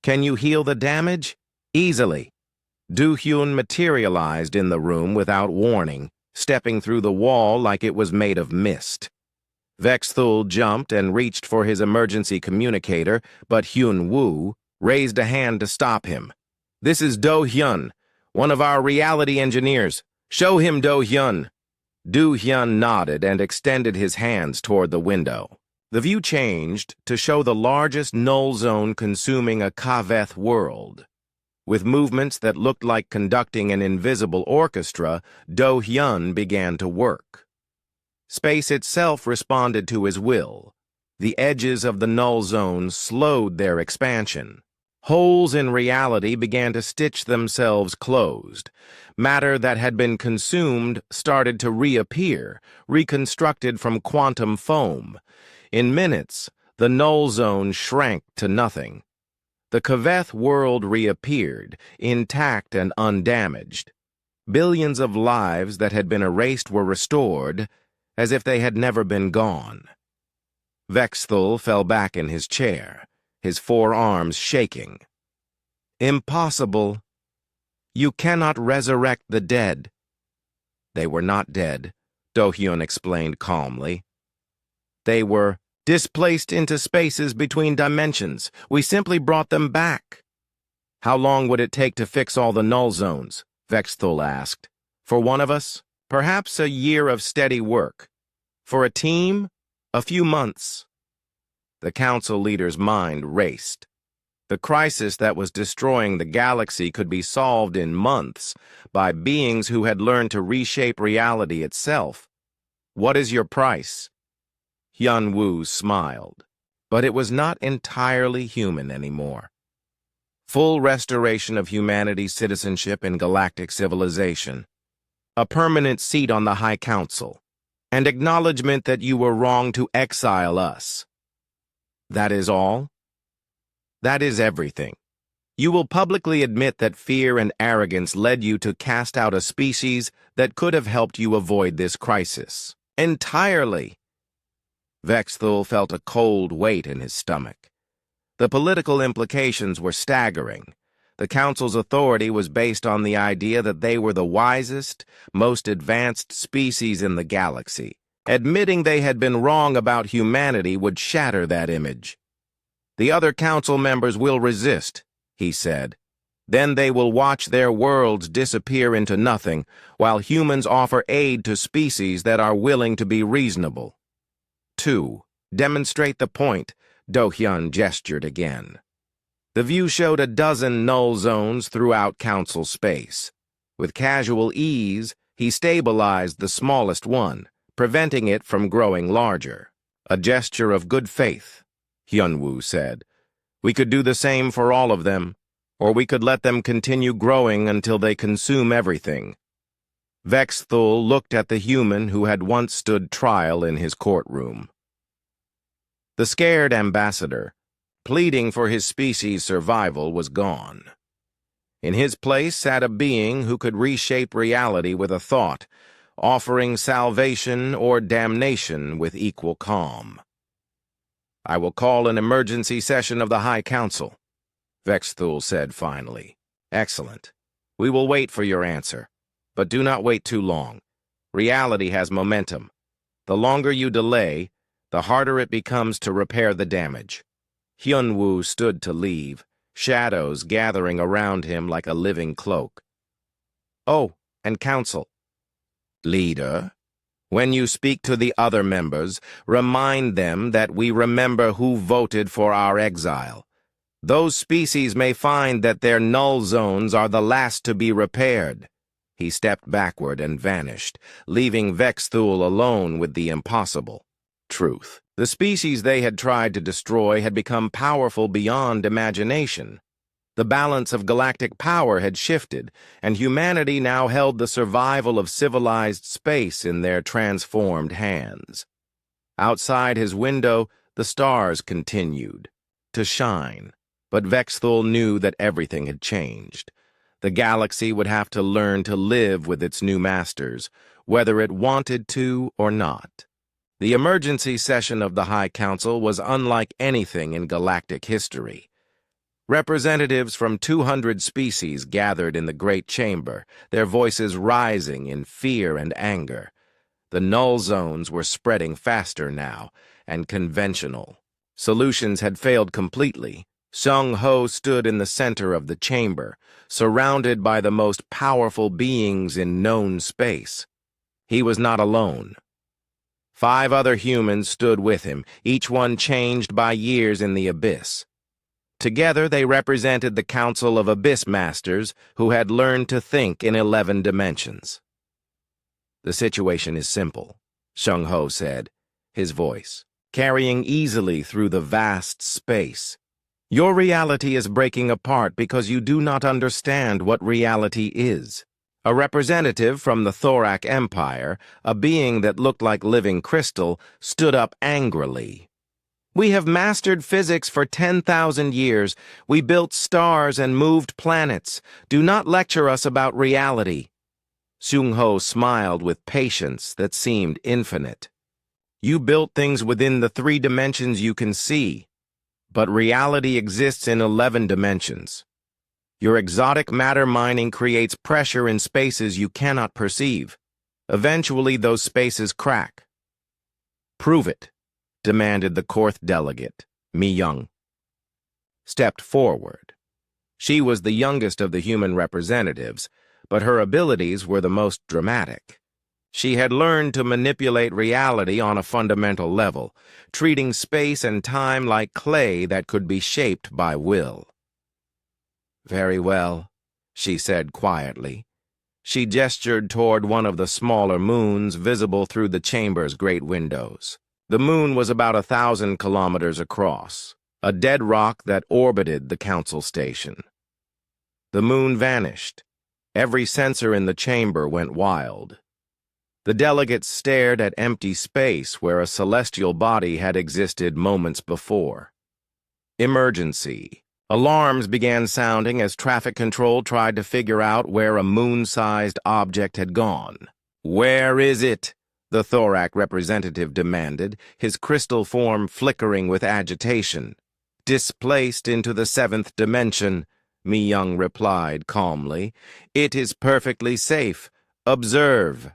Can you heal the damage? Easily. Do-hyun materialized in the room without warning, stepping through the wall like it was made of mist. Vexthul jumped and reached for his emergency communicator, but Hyun-woo raised a hand to stop him. This is Do-hyun, one of our reality engineers. Show him Do-hyun. Do-hyun nodded and extended his hands toward the window. The view changed to show the largest null zone consuming a Kaveth world. With movements that looked like conducting an invisible orchestra, Do-hyun began to work. Space itself responded to his will. The edges of the null zone slowed their expansion. Holes in reality began to stitch themselves closed. Matter that had been consumed started to reappear, reconstructed from quantum foam. In minutes, the null zone shrank to nothing. The Kaveth world reappeared, intact and undamaged. Billions of lives that had been erased were restored, as if they had never been gone. Vexthul fell back in his chair, his forearms shaking. Impossible. You cannot resurrect the dead. They were not dead, Do-hyun explained calmly. They were displaced into spaces between dimensions. We simply brought them back. How long would it take to fix all the null zones? Vexthul asked. For one of us, perhaps a year of steady work. For a team, a few months. The council leader's mind raced. The crisis that was destroying the galaxy could be solved in months by beings who had learned to reshape reality itself. What is your price? Hyun-woo smiled, but it was not entirely human anymore. Full restoration of humanity's citizenship in galactic civilization, a permanent seat on the High Council, and acknowledgement that you were wrong to exile us. That is all? That is everything. You will publicly admit that fear and arrogance led you to cast out a species that could have helped you avoid this crisis. Entirely. Vexthul felt a cold weight in his stomach. The political implications were staggering. The Council's authority was based on the idea that they were the wisest, most advanced species in the galaxy. Admitting they had been wrong about humanity would shatter that image. The other Council members will resist, he said. Then they will watch their worlds disappear into nothing, while humans offer aid to species that are willing to be reasonable. 2. Demonstrate the point, Do-hyun gestured again. The view showed a dozen null zones throughout Council space. With casual ease, he stabilized the smallest one, preventing it from growing larger. A gesture of good faith, Hyun-woo said. We could do the same for all of them, or we could let them continue growing until they consume everything. Vexthul looked at the human who had once stood trial in his courtroom. The scared ambassador, pleading for his species' survival, was gone. In his place sat a being who could reshape reality with a thought, offering salvation or damnation with equal calm. "I will call an emergency session of the High Council," Vexthul said finally. "Excellent. We will wait for your answer. But do not wait too long. Reality has momentum. The longer you delay, the harder it becomes to repair the damage." Hyunwoo stood to leave, shadows gathering around him like a living cloak. "Oh, and Council." "Leader, when you speak to the other members, remind them that we remember who voted for our exile. Those species may find that their null zones are the last to be repaired." He stepped backward and vanished, leaving Vexthul alone with the impossible truth. The species they had tried to destroy had become powerful beyond imagination. The balance of galactic power had shifted, and humanity now held the survival of civilized space in their transformed hands. Outside his window, the stars continued to shine, but Vexthul knew that everything had changed. The galaxy would have to learn to live with its new masters, whether it wanted to or not. The emergency session of the High Council was unlike anything in galactic history. Representatives from 200 species gathered in the Great Chamber, their voices rising in fear and anger. The null zones were spreading faster now, and conventional solutions had failed completely. Sung-Ho stood in the center of the chamber, surrounded by the most powerful beings in known space. He was not alone. 5 other humans stood with him, each one changed by years in the abyss. Together they represented the Council of Abyss Masters who had learned to think in 11 dimensions. "The situation is simple," Sung-Ho said, his voice carrying easily through the vast space. "Your reality is breaking apart because you do not understand what reality is." A representative from the Thorak Empire, a being that looked like living crystal, stood up angrily. "We have mastered physics for 10,000 years. We built stars and moved planets. Do not lecture us about reality." Sung-Ho smiled with patience that seemed infinite. "You built things within the 3 dimensions you can see, but reality exists in 11 dimensions. Your exotic matter mining creates pressure in spaces you cannot perceive. Eventually, those spaces crack." "Prove it," demanded the 4th delegate, Mi-young. Stepped forward. She was the youngest of the human representatives, but her abilities were the most dramatic. She had learned to manipulate reality on a fundamental level, treating space and time like clay that could be shaped by will. "Very well," she said quietly. She gestured toward one of the smaller moons visible through the chamber's great windows. The moon was about 1,000 kilometers across, a dead rock that orbited the council station. The moon vanished. Every sensor in the chamber went wild. The delegates stared at empty space where a celestial body had existed moments before. Emergency. Alarms began sounding as traffic control tried to figure out where a moon-sized object had gone. "Where is it?" the Thorak representative demanded, his crystal form flickering with agitation. "Displaced into the 7th dimension," Mi-young replied calmly. "It is perfectly safe. Observe."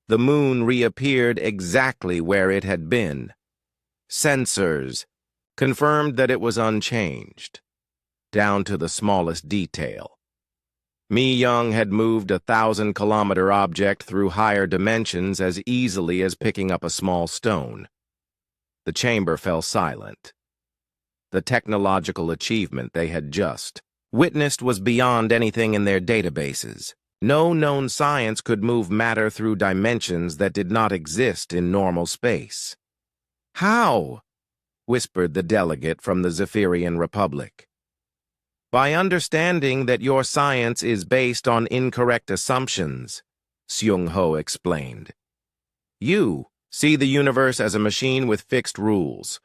The moon reappeared exactly where it had been. Sensors confirmed that it was unchanged, down to the smallest detail. Mi-young had moved a 1,000-kilometer object through higher dimensions as easily as picking up a small stone. The chamber fell silent. The technological achievement they had just witnessed was beyond anything in their databases. No known science could move matter through dimensions that did not exist in normal space. "How?" whispered the delegate from the Zephyrian Republic. "By understanding that your science is based on incorrect assumptions," Sung-Ho explained. "You see the universe as a machine with fixed rules,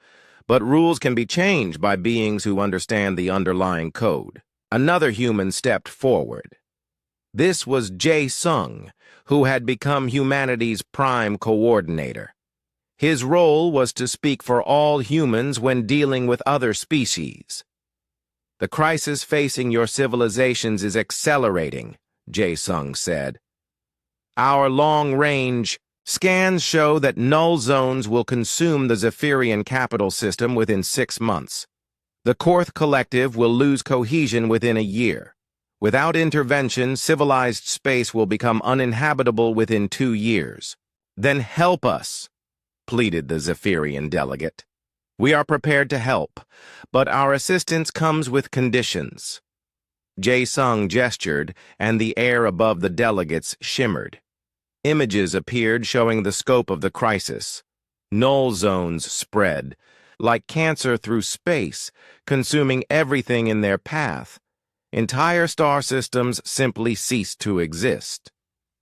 but rules can be changed by beings who understand the underlying code. Another human stepped forward. This was Jae-sung, who had become humanity's prime coordinator. His role was to speak for all humans when dealing with other species. "The crisis facing your civilizations is accelerating," Jae-sung said. "Our long-range scans show that null zones will consume the Zephyrian capital system within 6 months. The Korth Collective will lose cohesion within a year. Without intervention, civilized space will become uninhabitable within 2 years. Then help us," pleaded the Zephyrian delegate. "We are prepared to help, but our assistance comes with conditions." Jae-sung gestured, and the air above the delegates shimmered. Images appeared showing the scope of the crisis. Null zones spread, like cancer through space, consuming everything in their path. Entire star systems simply cease to exist.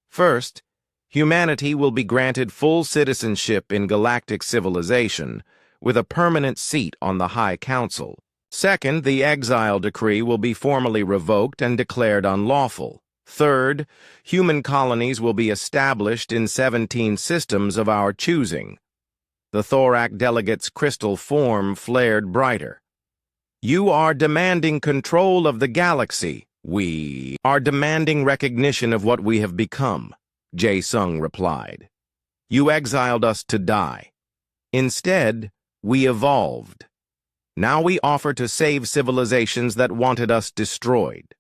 First, humanity will be granted full citizenship in galactic civilization, with a permanent seat on the High Council. Second, the exile decree will be formally revoked and declared unlawful. Third, human colonies will be established in 17 systems of our choosing. The Thorak delegate's crystal form flared brighter. "You are demanding control of the galaxy. We are demanding recognition of what we have become," Jae-sung replied. "You exiled us to die. Instead, we evolved. Now we offer to save civilizations that wanted us destroyed."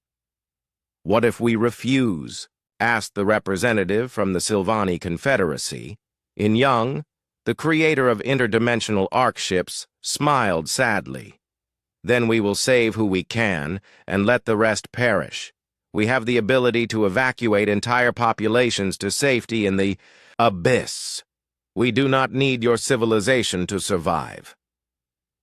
"What if we refuse?" asked the representative from the Sylvani Confederacy. In Young, the creator of interdimensional arc ships, smiled sadly. "Then we will save who we can and let the rest perish. We have the ability to evacuate entire populations to safety in the abyss. We do not need your civilization to survive."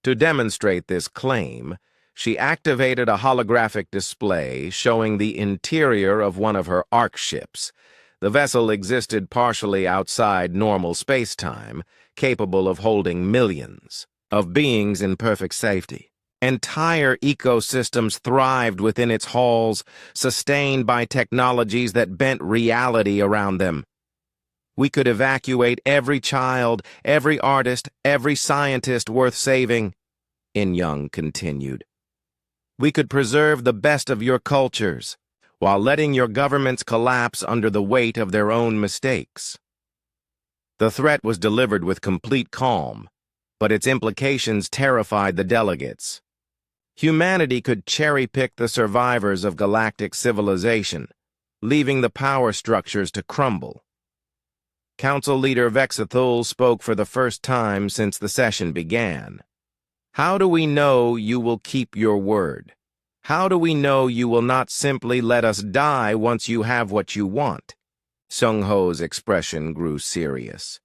To demonstrate this claim, she activated a holographic display showing the interior of one of her arc ships. The vessel existed partially outside normal space-time, capable of holding millions of beings in perfect safety. Entire ecosystems thrived within its halls, sustained by technologies that bent reality around them. We could evacuate every child, every artist, every scientist worth saving, In Young continued. We could preserve the best of your cultures, while letting your governments collapse under the weight of their own mistakes. The threat was delivered with complete calm, but its implications terrified the delegates. Humanity could cherry-pick the survivors of galactic civilization, leaving the power structures to crumble. Council Leader Vexathul spoke for the first time since the session began. How do we know you will keep your word? How do we know you will not simply let us die once you have what you want? Sung-ho's expression grew serious.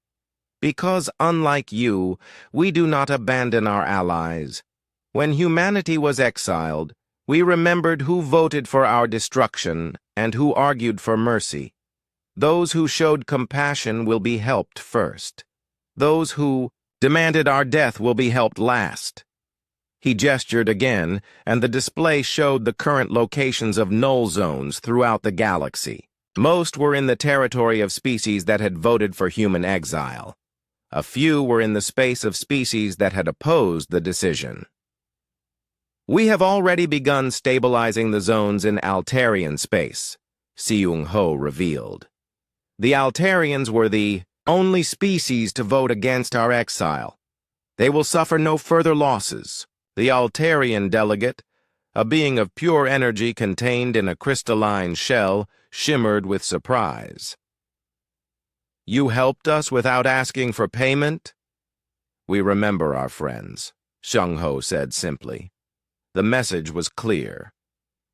Because, unlike you, we do not abandon our allies. When humanity was exiled, we remembered who voted for our destruction and who argued for mercy. Those who showed compassion will be helped first. Those who demanded our death will be helped last. He gestured again, and the display showed the current locations of null zones throughout the galaxy. Most were in the territory of species that had voted for human exile. A few were in the space of species that had opposed the decision. We have already begun stabilizing the zones in Altarian space, Seung-ho revealed. The Altarians were the only species to vote against our exile. They will suffer no further losses. The Altarian delegate, a being of pure energy contained in a crystalline shell, shimmered with surprise. You helped us without asking for payment? We remember our friends, Sung-ho said simply. The message was clear.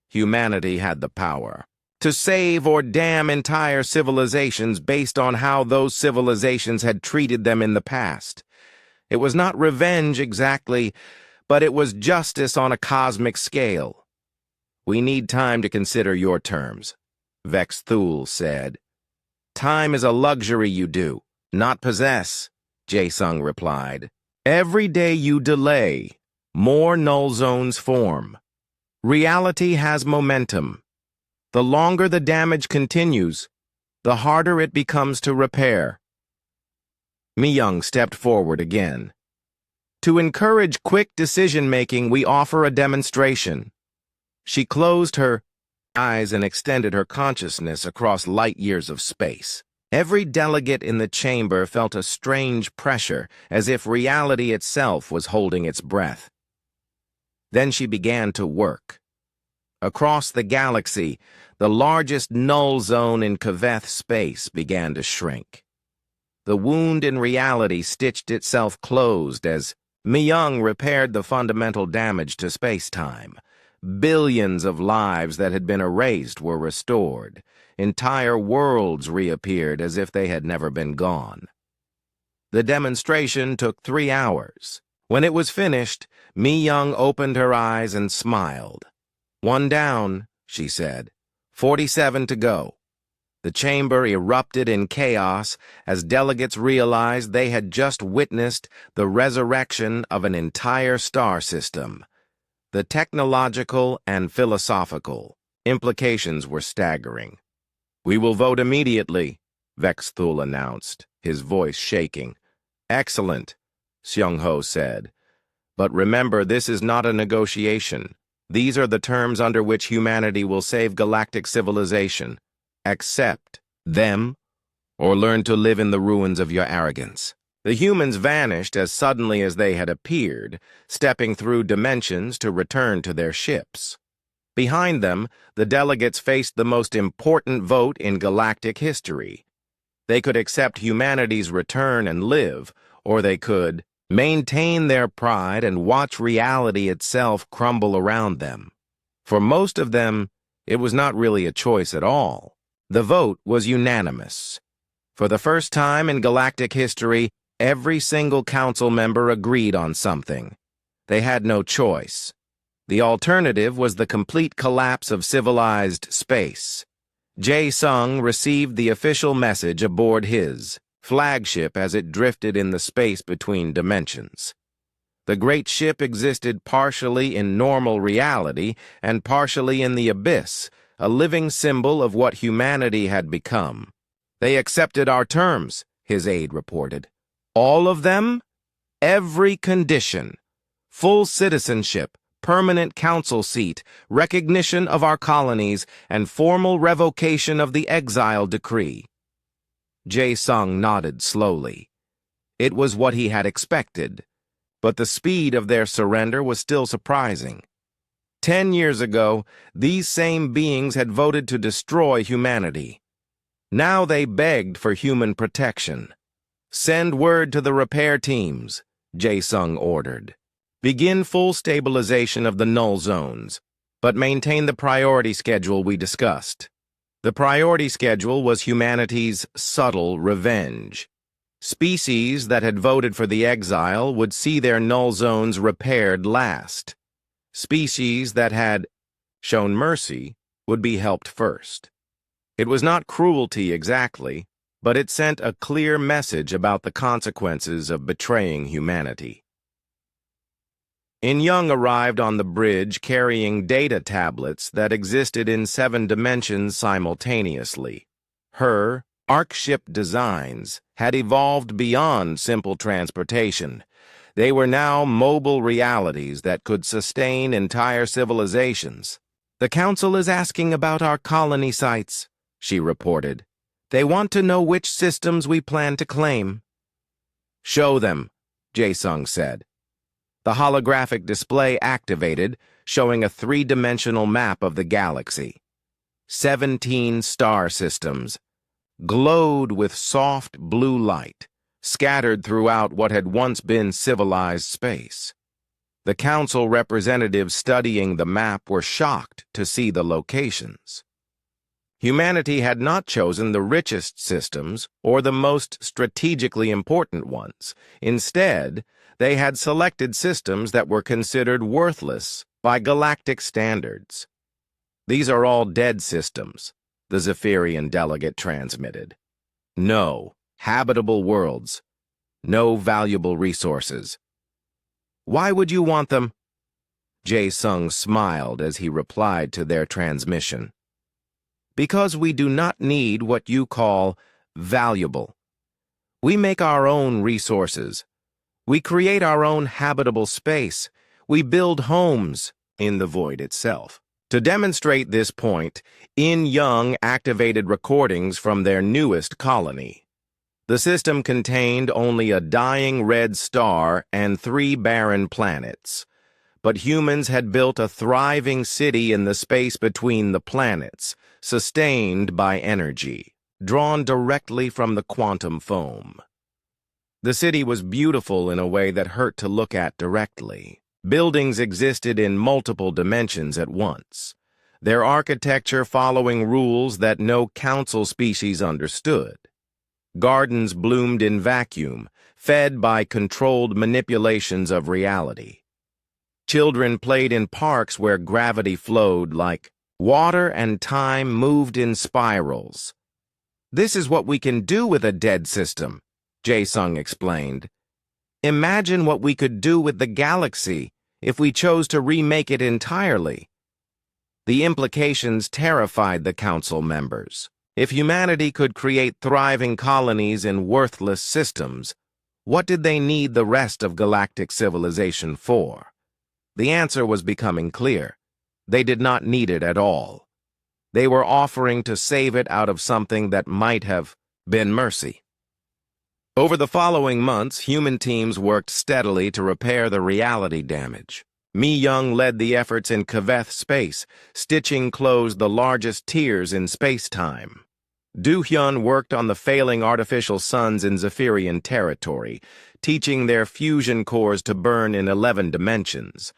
Humanity had the power to save or damn entire civilizations based on how those civilizations had treated them in the past. It was not revenge exactly, but it was justice on a cosmic scale. We need time to consider your terms, Vexthul said. Time is a luxury you do, not possess, Jae-sung replied. Every day you delay, more null zones form. Reality has momentum. The longer the damage continues, the harder it becomes to repair. Mi-young stepped forward again. To encourage quick decision-making, we offer a demonstration. She closed her eyes and extended her consciousness across light years of space. Every delegate in the chamber felt a strange pressure, as if reality itself was holding its breath. Then she began to work. Across the galaxy, the largest null zone in Kaveth space began to shrink. The wound in reality stitched itself closed as Mi-young repaired the fundamental damage to space-time. Billions of lives that had been erased were restored. Entire worlds reappeared as if they had never been gone. The demonstration took 3 hours. When it was finished, Mi-young opened her eyes and smiled. "One down," she said. 47 to go. The chamber erupted in chaos as delegates realized they had just witnessed the resurrection of an entire star system. The technological and philosophical implications were staggering. "We will vote immediately," Vexthul announced, his voice shaking. "Excellent," Seung-ho said. "But remember, this is not a negotiation. These are the terms under which humanity will save galactic civilization. Accept them, or learn to live in the ruins of your arrogance." The humans vanished as suddenly as they had appeared, stepping through dimensions to return to their ships. Behind them, the delegates faced the most important vote in galactic history. They could accept humanity's return and live, or they could maintain their pride and watch reality itself crumble around them. For most of them, it was not really a choice at all. The vote was unanimous. For the first time in galactic history, every single council member agreed on something. They had no choice. The alternative was the complete collapse of civilized space. Jae-sung received the official message aboard his flagship as it drifted in the space between dimensions. The great ship existed partially in normal reality and partially in the abyss, a living symbol of what humanity had become. "They accepted our terms," his aide reported. "All of them? Every condition. Full citizenship, permanent council seat, recognition of our colonies, and formal revocation of the exile decree." Jae-sung nodded slowly. It was what he had expected, but the speed of their surrender was still surprising. 10 years ago, these same beings had voted to destroy humanity. Now they begged for human protection. "Send word to the repair teams," Jae-sung ordered. "Begin full stabilization of the null zones, but maintain the priority schedule we discussed." The priority schedule was humanity's subtle revenge. Species that had voted for the exile would see their null zones repaired last. Species that had shown mercy would be helped first. It was not cruelty exactly, but it sent a clear message about the consequences of betraying humanity. In-young arrived on the bridge carrying data tablets that existed in 7 dimensions simultaneously. Her ArcShip designs had evolved beyond simple transportation. They were now mobile realities that could sustain entire civilizations. "The Council is asking about our colony sites," she reported. "They want to know which systems we plan to claim." "Show them," Jae-sung said. The holographic display activated, showing a 3-dimensional map of the galaxy. 17 star systems glowed with soft blue light, scattered throughout what had once been civilized space. The council representatives studying the map were shocked to see the locations. Humanity had not chosen the richest systems or the most strategically important ones. Instead, they had selected systems that were considered worthless by galactic standards. "These are all dead systems," the Zephyrian delegate transmitted. "No habitable worlds, no valuable resources." "Why would you want them?" Jae-sung smiled as he replied to their transmission. Because we do not need what you call valuable. We make our own resources. We create our own habitable space. We build homes in the void itself. To demonstrate this point, In Young activated recordings from their newest colony. The system contained only a dying red star and 3 barren planets. But humans had built a thriving city in the space between the planets, sustained by energy, drawn directly from the quantum foam. The city was beautiful in a way that hurt to look at directly. Buildings existed in multiple dimensions at once, their architecture following rules that no council species understood. Gardens bloomed in vacuum, fed by controlled manipulations of reality. Children played in parks where gravity flowed like water and time moved in spirals. This is what we can do with a dead system, Jae-sung explained. Imagine what we could do with the galaxy if we chose to remake it entirely. The implications terrified the council members. If humanity could create thriving colonies in worthless systems, what did they need the rest of galactic civilization for? The answer was becoming clear. They did not need it at all. They were offering to save it out of something that might have been mercy. Over the following months, human teams worked steadily to repair the reality damage. Mi Young led the efforts in Kaveth space, stitching closed the largest tears in space-time. Do-hyun worked on the failing artificial suns in Zephyrian territory, teaching their fusion cores to burn in 11 dimensions.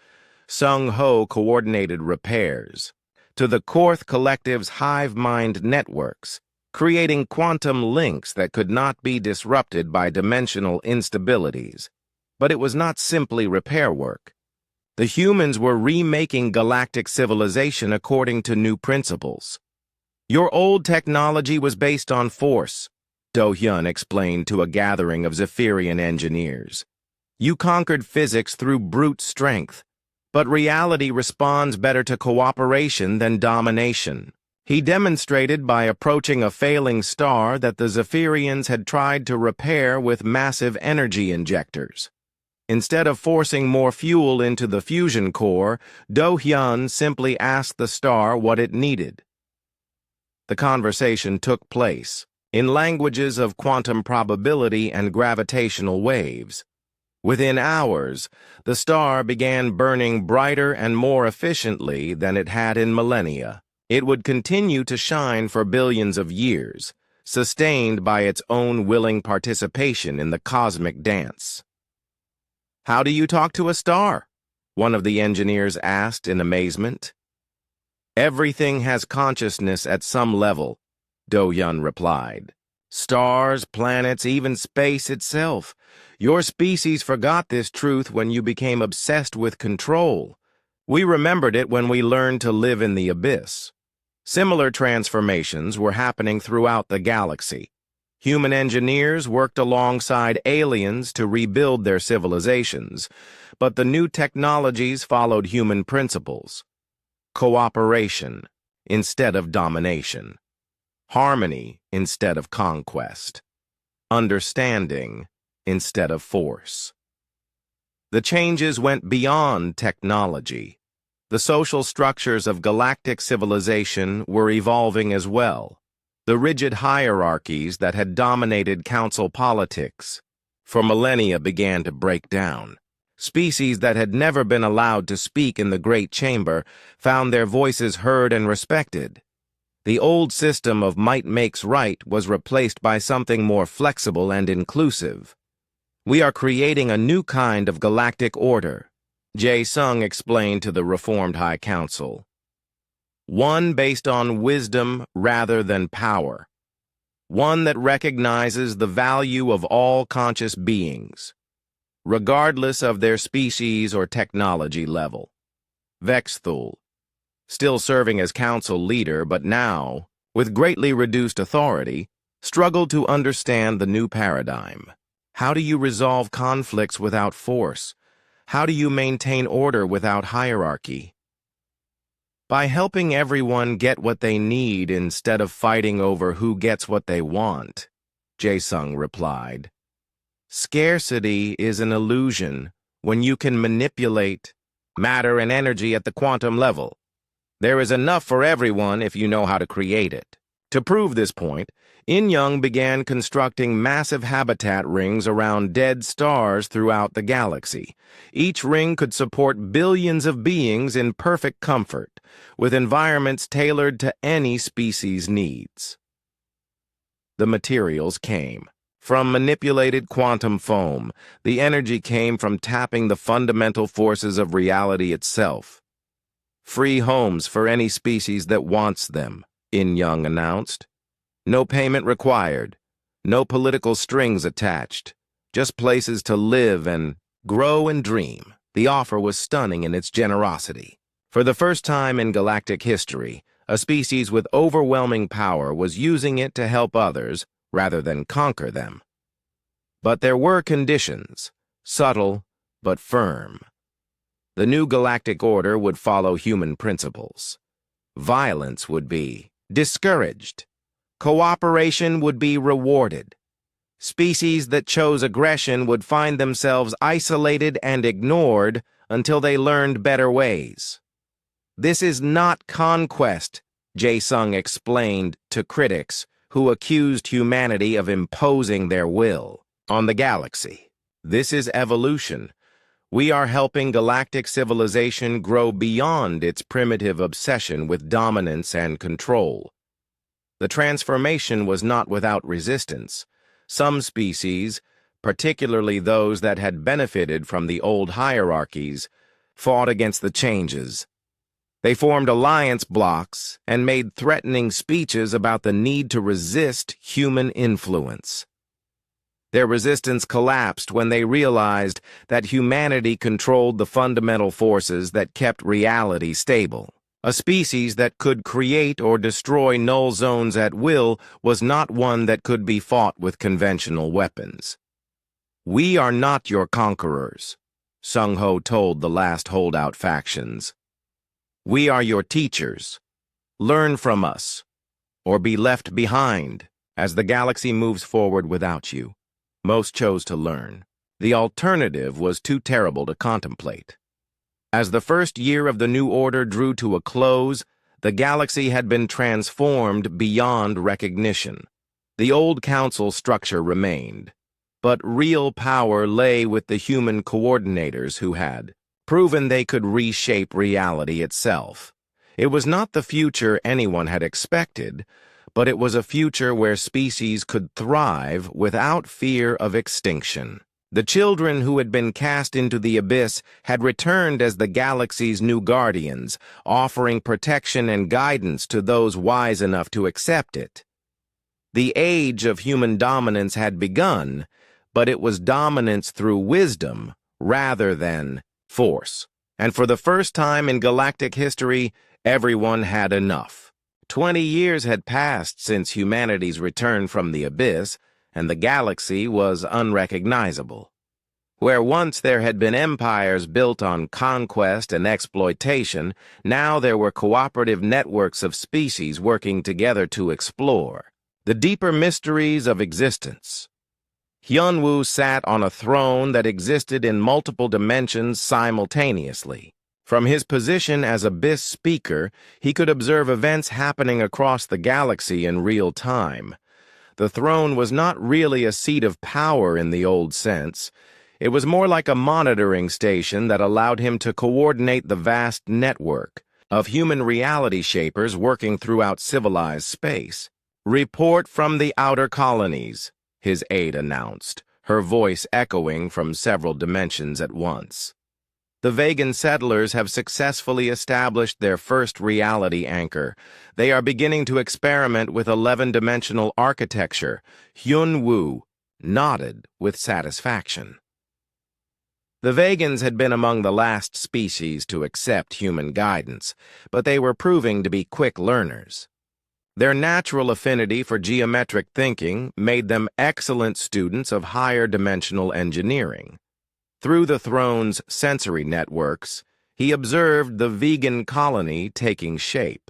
Sung-ho coordinated repairs to the Korth Collective's hive mind networks, creating quantum links that could not be disrupted by dimensional instabilities. But it was not simply repair work. The humans were remaking galactic civilization according to new principles. Your old technology was based on force, Do-hyun explained to a gathering of Zephyrian engineers. You conquered physics through brute strength, but reality responds better to cooperation than domination. He demonstrated by approaching a failing star that the Zephyrians had tried to repair with massive energy injectors. Instead of forcing more fuel into the fusion core, Do-hyun simply asked the star what it needed. The conversation took place in languages of quantum probability and gravitational waves. Within hours, the star began burning brighter and more efficiently than it had in millennia. It would continue to shine for billions of years, sustained by its own willing participation in the cosmic dance. "How do you talk to a star?" one of the engineers asked in amazement. "Everything has consciousness at some level," Do-hyun replied. "Stars, planets, even space itself. Your species forgot this truth when you became obsessed with control. We remembered it when we learned to live in the abyss." Similar transformations were happening throughout the galaxy. Human engineers worked alongside aliens to rebuild their civilizations, but the new technologies followed human principles. Cooperation instead of domination. Harmony instead of conquest. Understanding instead of force. The changes went beyond technology. The social structures of galactic civilization were evolving as well. The rigid hierarchies that had dominated council politics for millennia began to break down. Species that had never been allowed to speak in the Great Chamber found their voices heard and respected. The old system of might makes right was replaced by something more flexible and inclusive. "We are creating a new kind of galactic order," Jae-sung explained to the reformed High Council. "One based on wisdom rather than power. One that recognizes the value of all conscious beings, regardless of their species or technology level." Vexthul, still serving as council leader but now, with greatly reduced authority, struggled to understand the new paradigm. How do you resolve conflicts without force? How do you maintain order without hierarchy? By helping everyone get what they need instead of fighting over who gets what they want, Jae-sung replied. Scarcity is an illusion when you can manipulate matter and energy at the quantum level. There is enough for everyone if you know how to create it. To prove this point, In-young began constructing massive habitat rings around dead stars throughout the galaxy. Each ring could support billions of beings in perfect comfort, with environments tailored to any species' needs. The materials came from manipulated quantum foam. The energy came from tapping the fundamental forces of reality itself. Free homes for any species that wants them, In-young announced. No payment required, no political strings attached, just places to live and grow and dream. The offer was stunning in its generosity. For the first time in galactic history, a species with overwhelming power was using it to help others rather than conquer them. But there were conditions, subtle but firm. The new galactic order would follow human principles. Violence would be discouraged. Cooperation would be rewarded. Species that chose aggression would find themselves isolated and ignored until they learned better ways. This is not conquest, Jae-sung explained to critics who accused humanity of imposing their will on the galaxy. This is evolution. We are helping galactic civilization grow beyond its primitive obsession with dominance and control. The transformation was not without resistance. Some species, particularly those that had benefited from the old hierarchies, fought against the changes. They formed alliance blocks and made threatening speeches about the need to resist human influence. Their resistance collapsed when they realized that humanity controlled the fundamental forces that kept reality stable. A species that could create or destroy null zones at will was not one that could be fought with conventional weapons. We are not your conquerors, Sung-ho told the last holdout factions. We are your teachers. Learn from us, or be left behind as the galaxy moves forward without you. Most chose to learn. The alternative was too terrible to contemplate. As the first year of the new order drew to a close, the galaxy had been transformed beyond recognition. The old council structure remained, but real power lay with the human coordinators who had proven they could reshape reality itself. It was not the future anyone had expected, but it was a future where species could thrive without fear of extinction. The children who had been cast into the abyss had returned as the galaxy's new guardians, offering protection and guidance to those wise enough to accept it. The age of human dominance had begun, but it was dominance through wisdom rather than force. And for the first time in galactic history, everyone had enough. 20 years had passed since humanity's return from the abyss, and the galaxy was unrecognizable. Where once there had been empires built on conquest and exploitation, now there were cooperative networks of species working together to explore the deeper mysteries of existence. Hyunwoo sat on a throne that existed in multiple dimensions simultaneously. From his position as Abyss Speaker, he could observe events happening across the galaxy in real time. The throne was not really a seat of power in the old sense. It was more like a monitoring station that allowed him to coordinate the vast network of human reality shapers working throughout civilized space. Report from the outer colonies, his aide announced, her voice echoing from several dimensions at once. The Vegan settlers have successfully established their first reality anchor. They are beginning to experiment with 11-dimensional architecture. Hyunwoo nodded with satisfaction. The Vegans had been among the last species to accept human guidance, but they were proving to be quick learners. Their natural affinity for geometric thinking made them excellent students of higher dimensional engineering. Through the throne's sensory networks, he observed the vegan colony taking shape.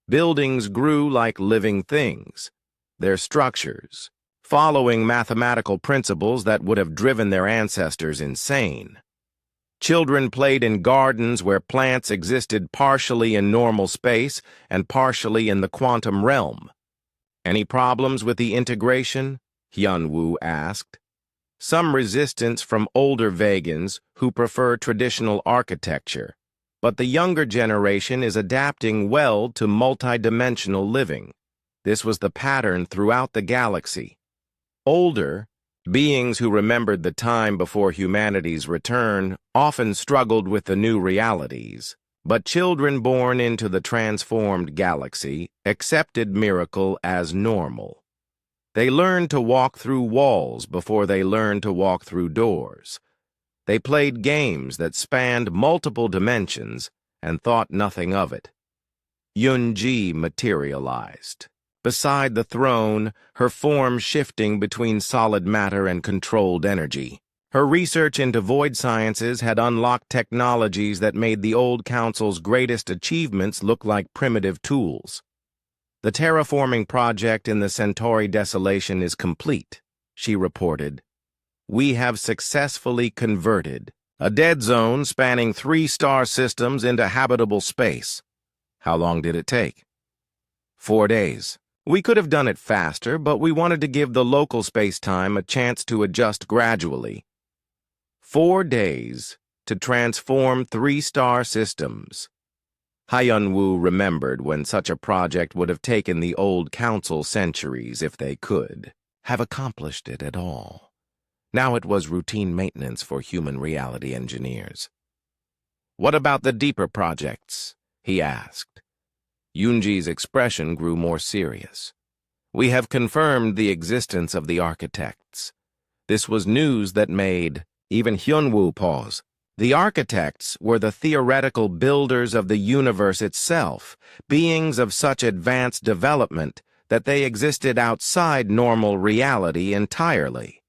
Buildings grew like living things, their structures, following mathematical principles that would have driven their ancestors insane. Children played in gardens where plants existed partially in normal space and partially in the quantum realm. Any problems with the integration? Hyun-woo asked. Some resistance from older vegans who prefer traditional architecture, but the younger generation is adapting well to multidimensional living. This was the pattern throughout the galaxy. Older, beings who remembered the time before humanity's return often struggled with the new realities, but children born into the transformed galaxy accepted miracle as normal. They learned to walk through walls before they learned to walk through doors. They played games that spanned multiple dimensions and thought nothing of it. Yun-ji materialized. Beside the throne, her form shifting between solid matter and controlled energy. Her research into void sciences had unlocked technologies that made the old council's greatest achievements look like primitive tools. The terraforming project in the Centauri desolation is complete, she reported. We have successfully converted a dead zone spanning 3 star systems into habitable space. How long did it take? 4 days. We could have done it faster, but we wanted to give the local space-time a chance to adjust gradually. 4 days to transform 3 star systems. Hyun-woo remembered when such a project would have taken the old council centuries if they could have accomplished it at all. Now it was routine maintenance for human reality engineers. What about the deeper projects? He asked. Yoonji's expression grew more serious. We have confirmed the existence of the architects. This was news that made even Hyun-woo pause. The architects were the theoretical builders of the universe itself, beings of such advanced development that they existed outside normal reality entirely.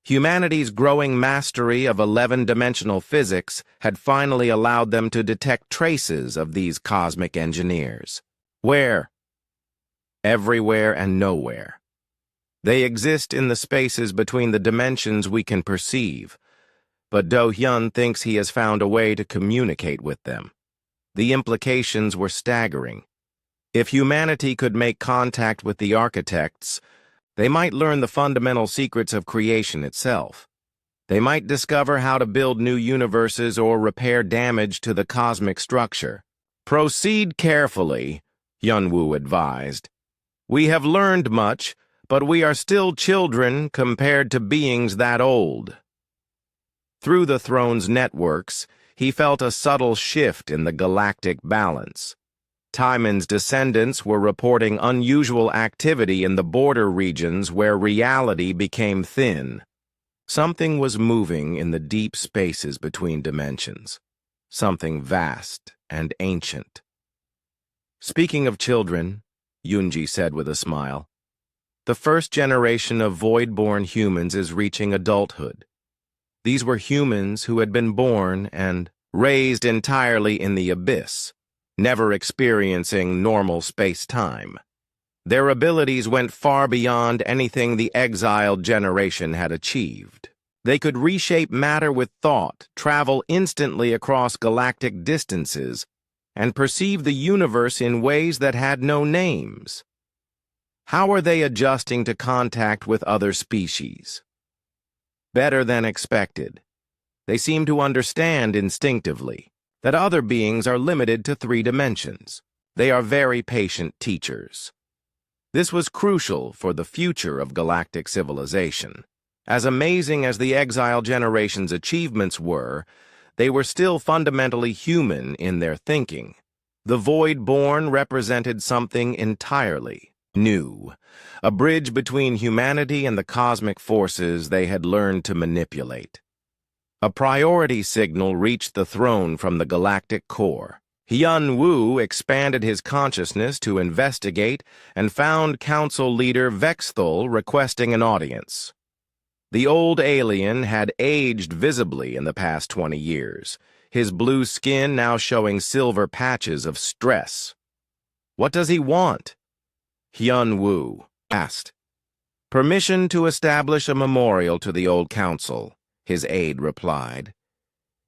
Humanity's growing mastery of 11-dimensional physics had finally allowed them to detect traces of these cosmic engineers. Where? Everywhere and nowhere. They exist in the spaces between the dimensions we can perceive, but Do-hyun thinks he has found a way to communicate with them. The implications were staggering. If humanity could make contact with the architects, they might learn the fundamental secrets of creation itself. They might discover how to build new universes or repair damage to the cosmic structure. Proceed carefully, Hyun-woo advised. We have learned much, but we are still children compared to beings that old. Through the throne's networks, he felt a subtle shift in the galactic balance. Timon's descendants were reporting unusual activity in the border regions where reality became thin. Something was moving in the deep spaces between dimensions. Something vast and ancient. Speaking of children, Yoonji said with a smile, the first generation of void-born humans is reaching adulthood. These were humans who had been born and raised entirely in the abyss, never experiencing normal space-time. Their abilities went far beyond anything the exiled generation had achieved. They could reshape matter with thought, travel instantly across galactic distances, and perceive the universe in ways that had no names. How are they adjusting to contact with other species? Better than expected. They seem to understand instinctively that other beings are limited to 3 dimensions. They are very patient teachers. This was crucial for the future of galactic civilization. As amazing as the exile generation's achievements were, they were still fundamentally human in their thinking. The void-born represented something entirely new, a bridge between humanity and the cosmic forces they had learned to manipulate. A priority signal reached the throne from the galactic core. Hyun-woo expanded his consciousness to investigate and found council leader Vexthul requesting an audience. The old alien had aged visibly in the past 20 years, his blue skin now showing silver patches of stress. "What does he want?" Hyun-woo asked. "Permission to establish a memorial to the old council," his aide replied.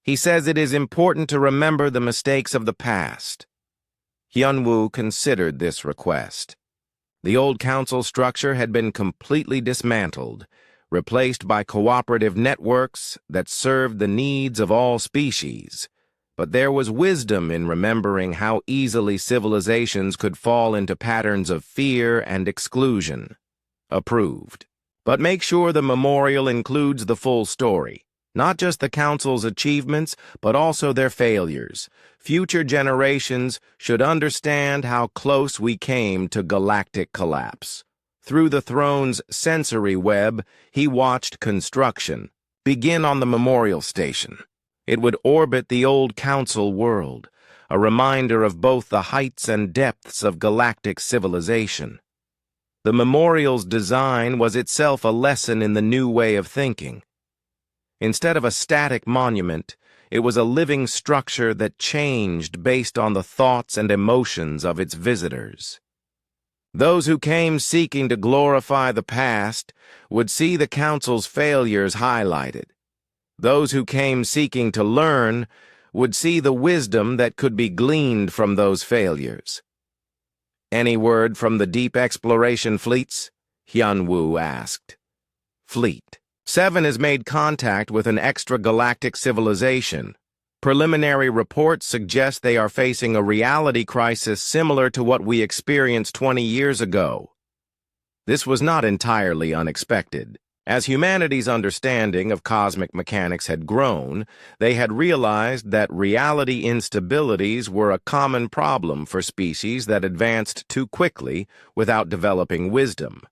"He says it is important to remember the mistakes of the past." Hyun-woo considered this request. The old council structure had been completely dismantled, replaced by cooperative networks that served the needs of all species. But there was wisdom in remembering how easily civilizations could fall into patterns of fear and exclusion. Approved. But make sure the memorial includes the full story, not just the council's achievements, but also their failures. Future generations should understand how close we came to galactic collapse. Through the throne's sensory web, he watched construction begin on the memorial station. It would orbit the old council world, a reminder of both the heights and depths of galactic civilization. The memorial's design was itself a lesson in the new way of thinking. Instead of a static monument, it was a living structure that changed based on the thoughts and emotions of its visitors. Those who came seeking to glorify the past would see the council's failures highlighted. Those who came seeking to learn would see the wisdom that could be gleaned from those failures. "Any word from the deep exploration fleets?" Hyun-woo asked. "Fleet 7 has made contact with an extragalactic civilization. Preliminary reports suggest they are facing a reality crisis similar to what we experienced 20 years ago." This was not entirely unexpected. As humanity's understanding of cosmic mechanics had grown, they had realized that reality instabilities were a common problem for species that advanced too quickly without developing wisdom.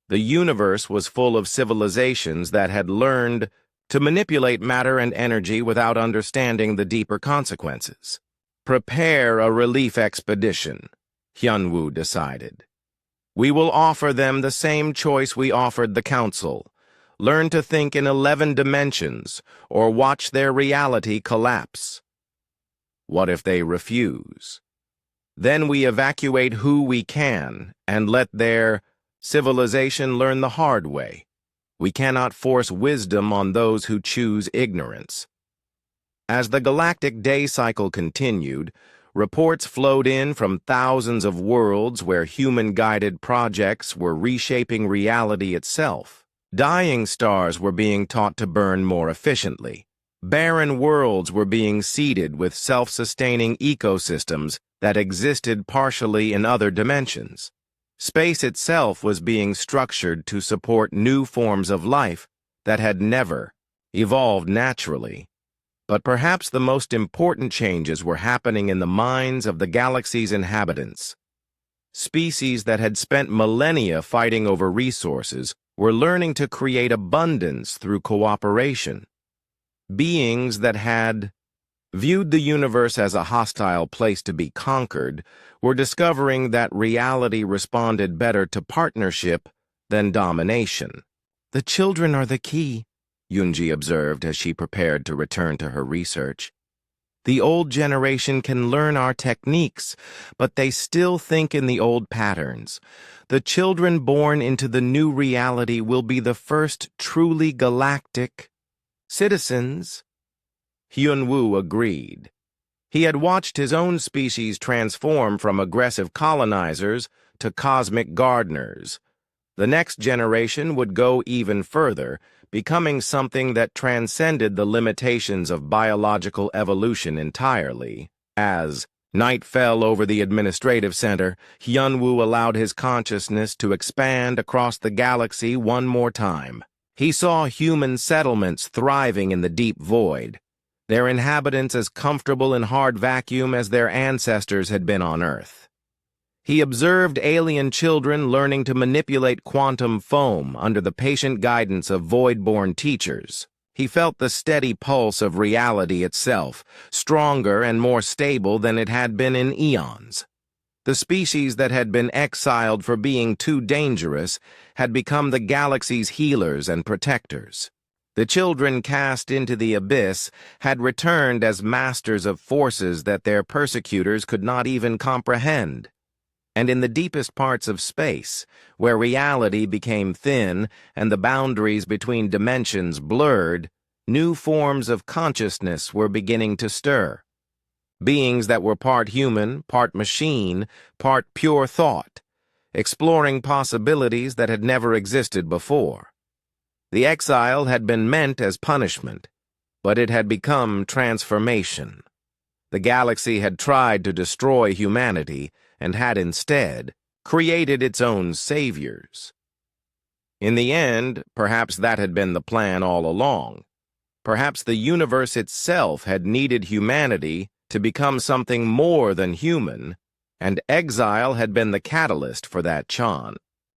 The universe was full of civilizations that had learned to manipulate matter and energy without understanding the deeper consequences. "Prepare a relief expedition," Hyun-woo decided. "We will offer them the same choice we offered the council. Learn to think in 11 dimensions, or watch their reality collapse." What if they refuse? Then we evacuate who we can and let their civilization learn the hard way. We cannot force wisdom on those who choose ignorance. As the galactic day cycle continued, reports flowed in from thousands of worlds where human-guided projects were reshaping reality itself. Dying stars were being taught to burn more efficiently. Barren worlds were being seeded with self-sustaining ecosystems that existed partially in other dimensions. Space itself was being structured to support new forms of life that had never evolved naturally. But perhaps the most important changes were happening in the minds of the galaxy's inhabitants. Species that had spent millennia fighting over resources were learning to create abundance through cooperation. Beings that had viewed the universe as a hostile place to be conquered were discovering that reality responded better to partnership than domination. "The children are the key," Yoonji observed as she prepared to return to her research. "The old generation can learn our techniques, but they still think in the old patterns. The children born into the new reality will be the first truly galactic citizens." Hyun-woo agreed. He had watched his own species transform from aggressive colonizers to cosmic gardeners. The next generation would go even further, becoming something that transcended the limitations of biological evolution entirely. As night fell over the administrative center, Hyun-woo allowed his consciousness to expand across the galaxy one more time. He saw human settlements thriving in the deep void, their inhabitants as comfortable in hard vacuum as their ancestors had been on Earth. He observed alien children learning to manipulate quantum foam under the patient guidance of void-born teachers. He felt the steady pulse of reality itself, stronger and more stable than it had been in eons. The species that had been exiled for being too dangerous had become the galaxy's healers and protectors. The children cast into the abyss had returned as masters of forces that their persecutors could not even comprehend. And in the deepest parts of space, where reality became thin and the boundaries between dimensions blurred, new forms of consciousness were beginning to stir. Beings that were part human, part machine, part pure thought, exploring possibilities that had never existed before. The exile had been meant as punishment, but it had become transformation. The galaxy had tried to destroy humanity and had instead created its own saviors. In the end, perhaps that had been the plan all along. Perhaps the universe itself had needed humanity to become something more than human, and exile had been the catalyst for that chance.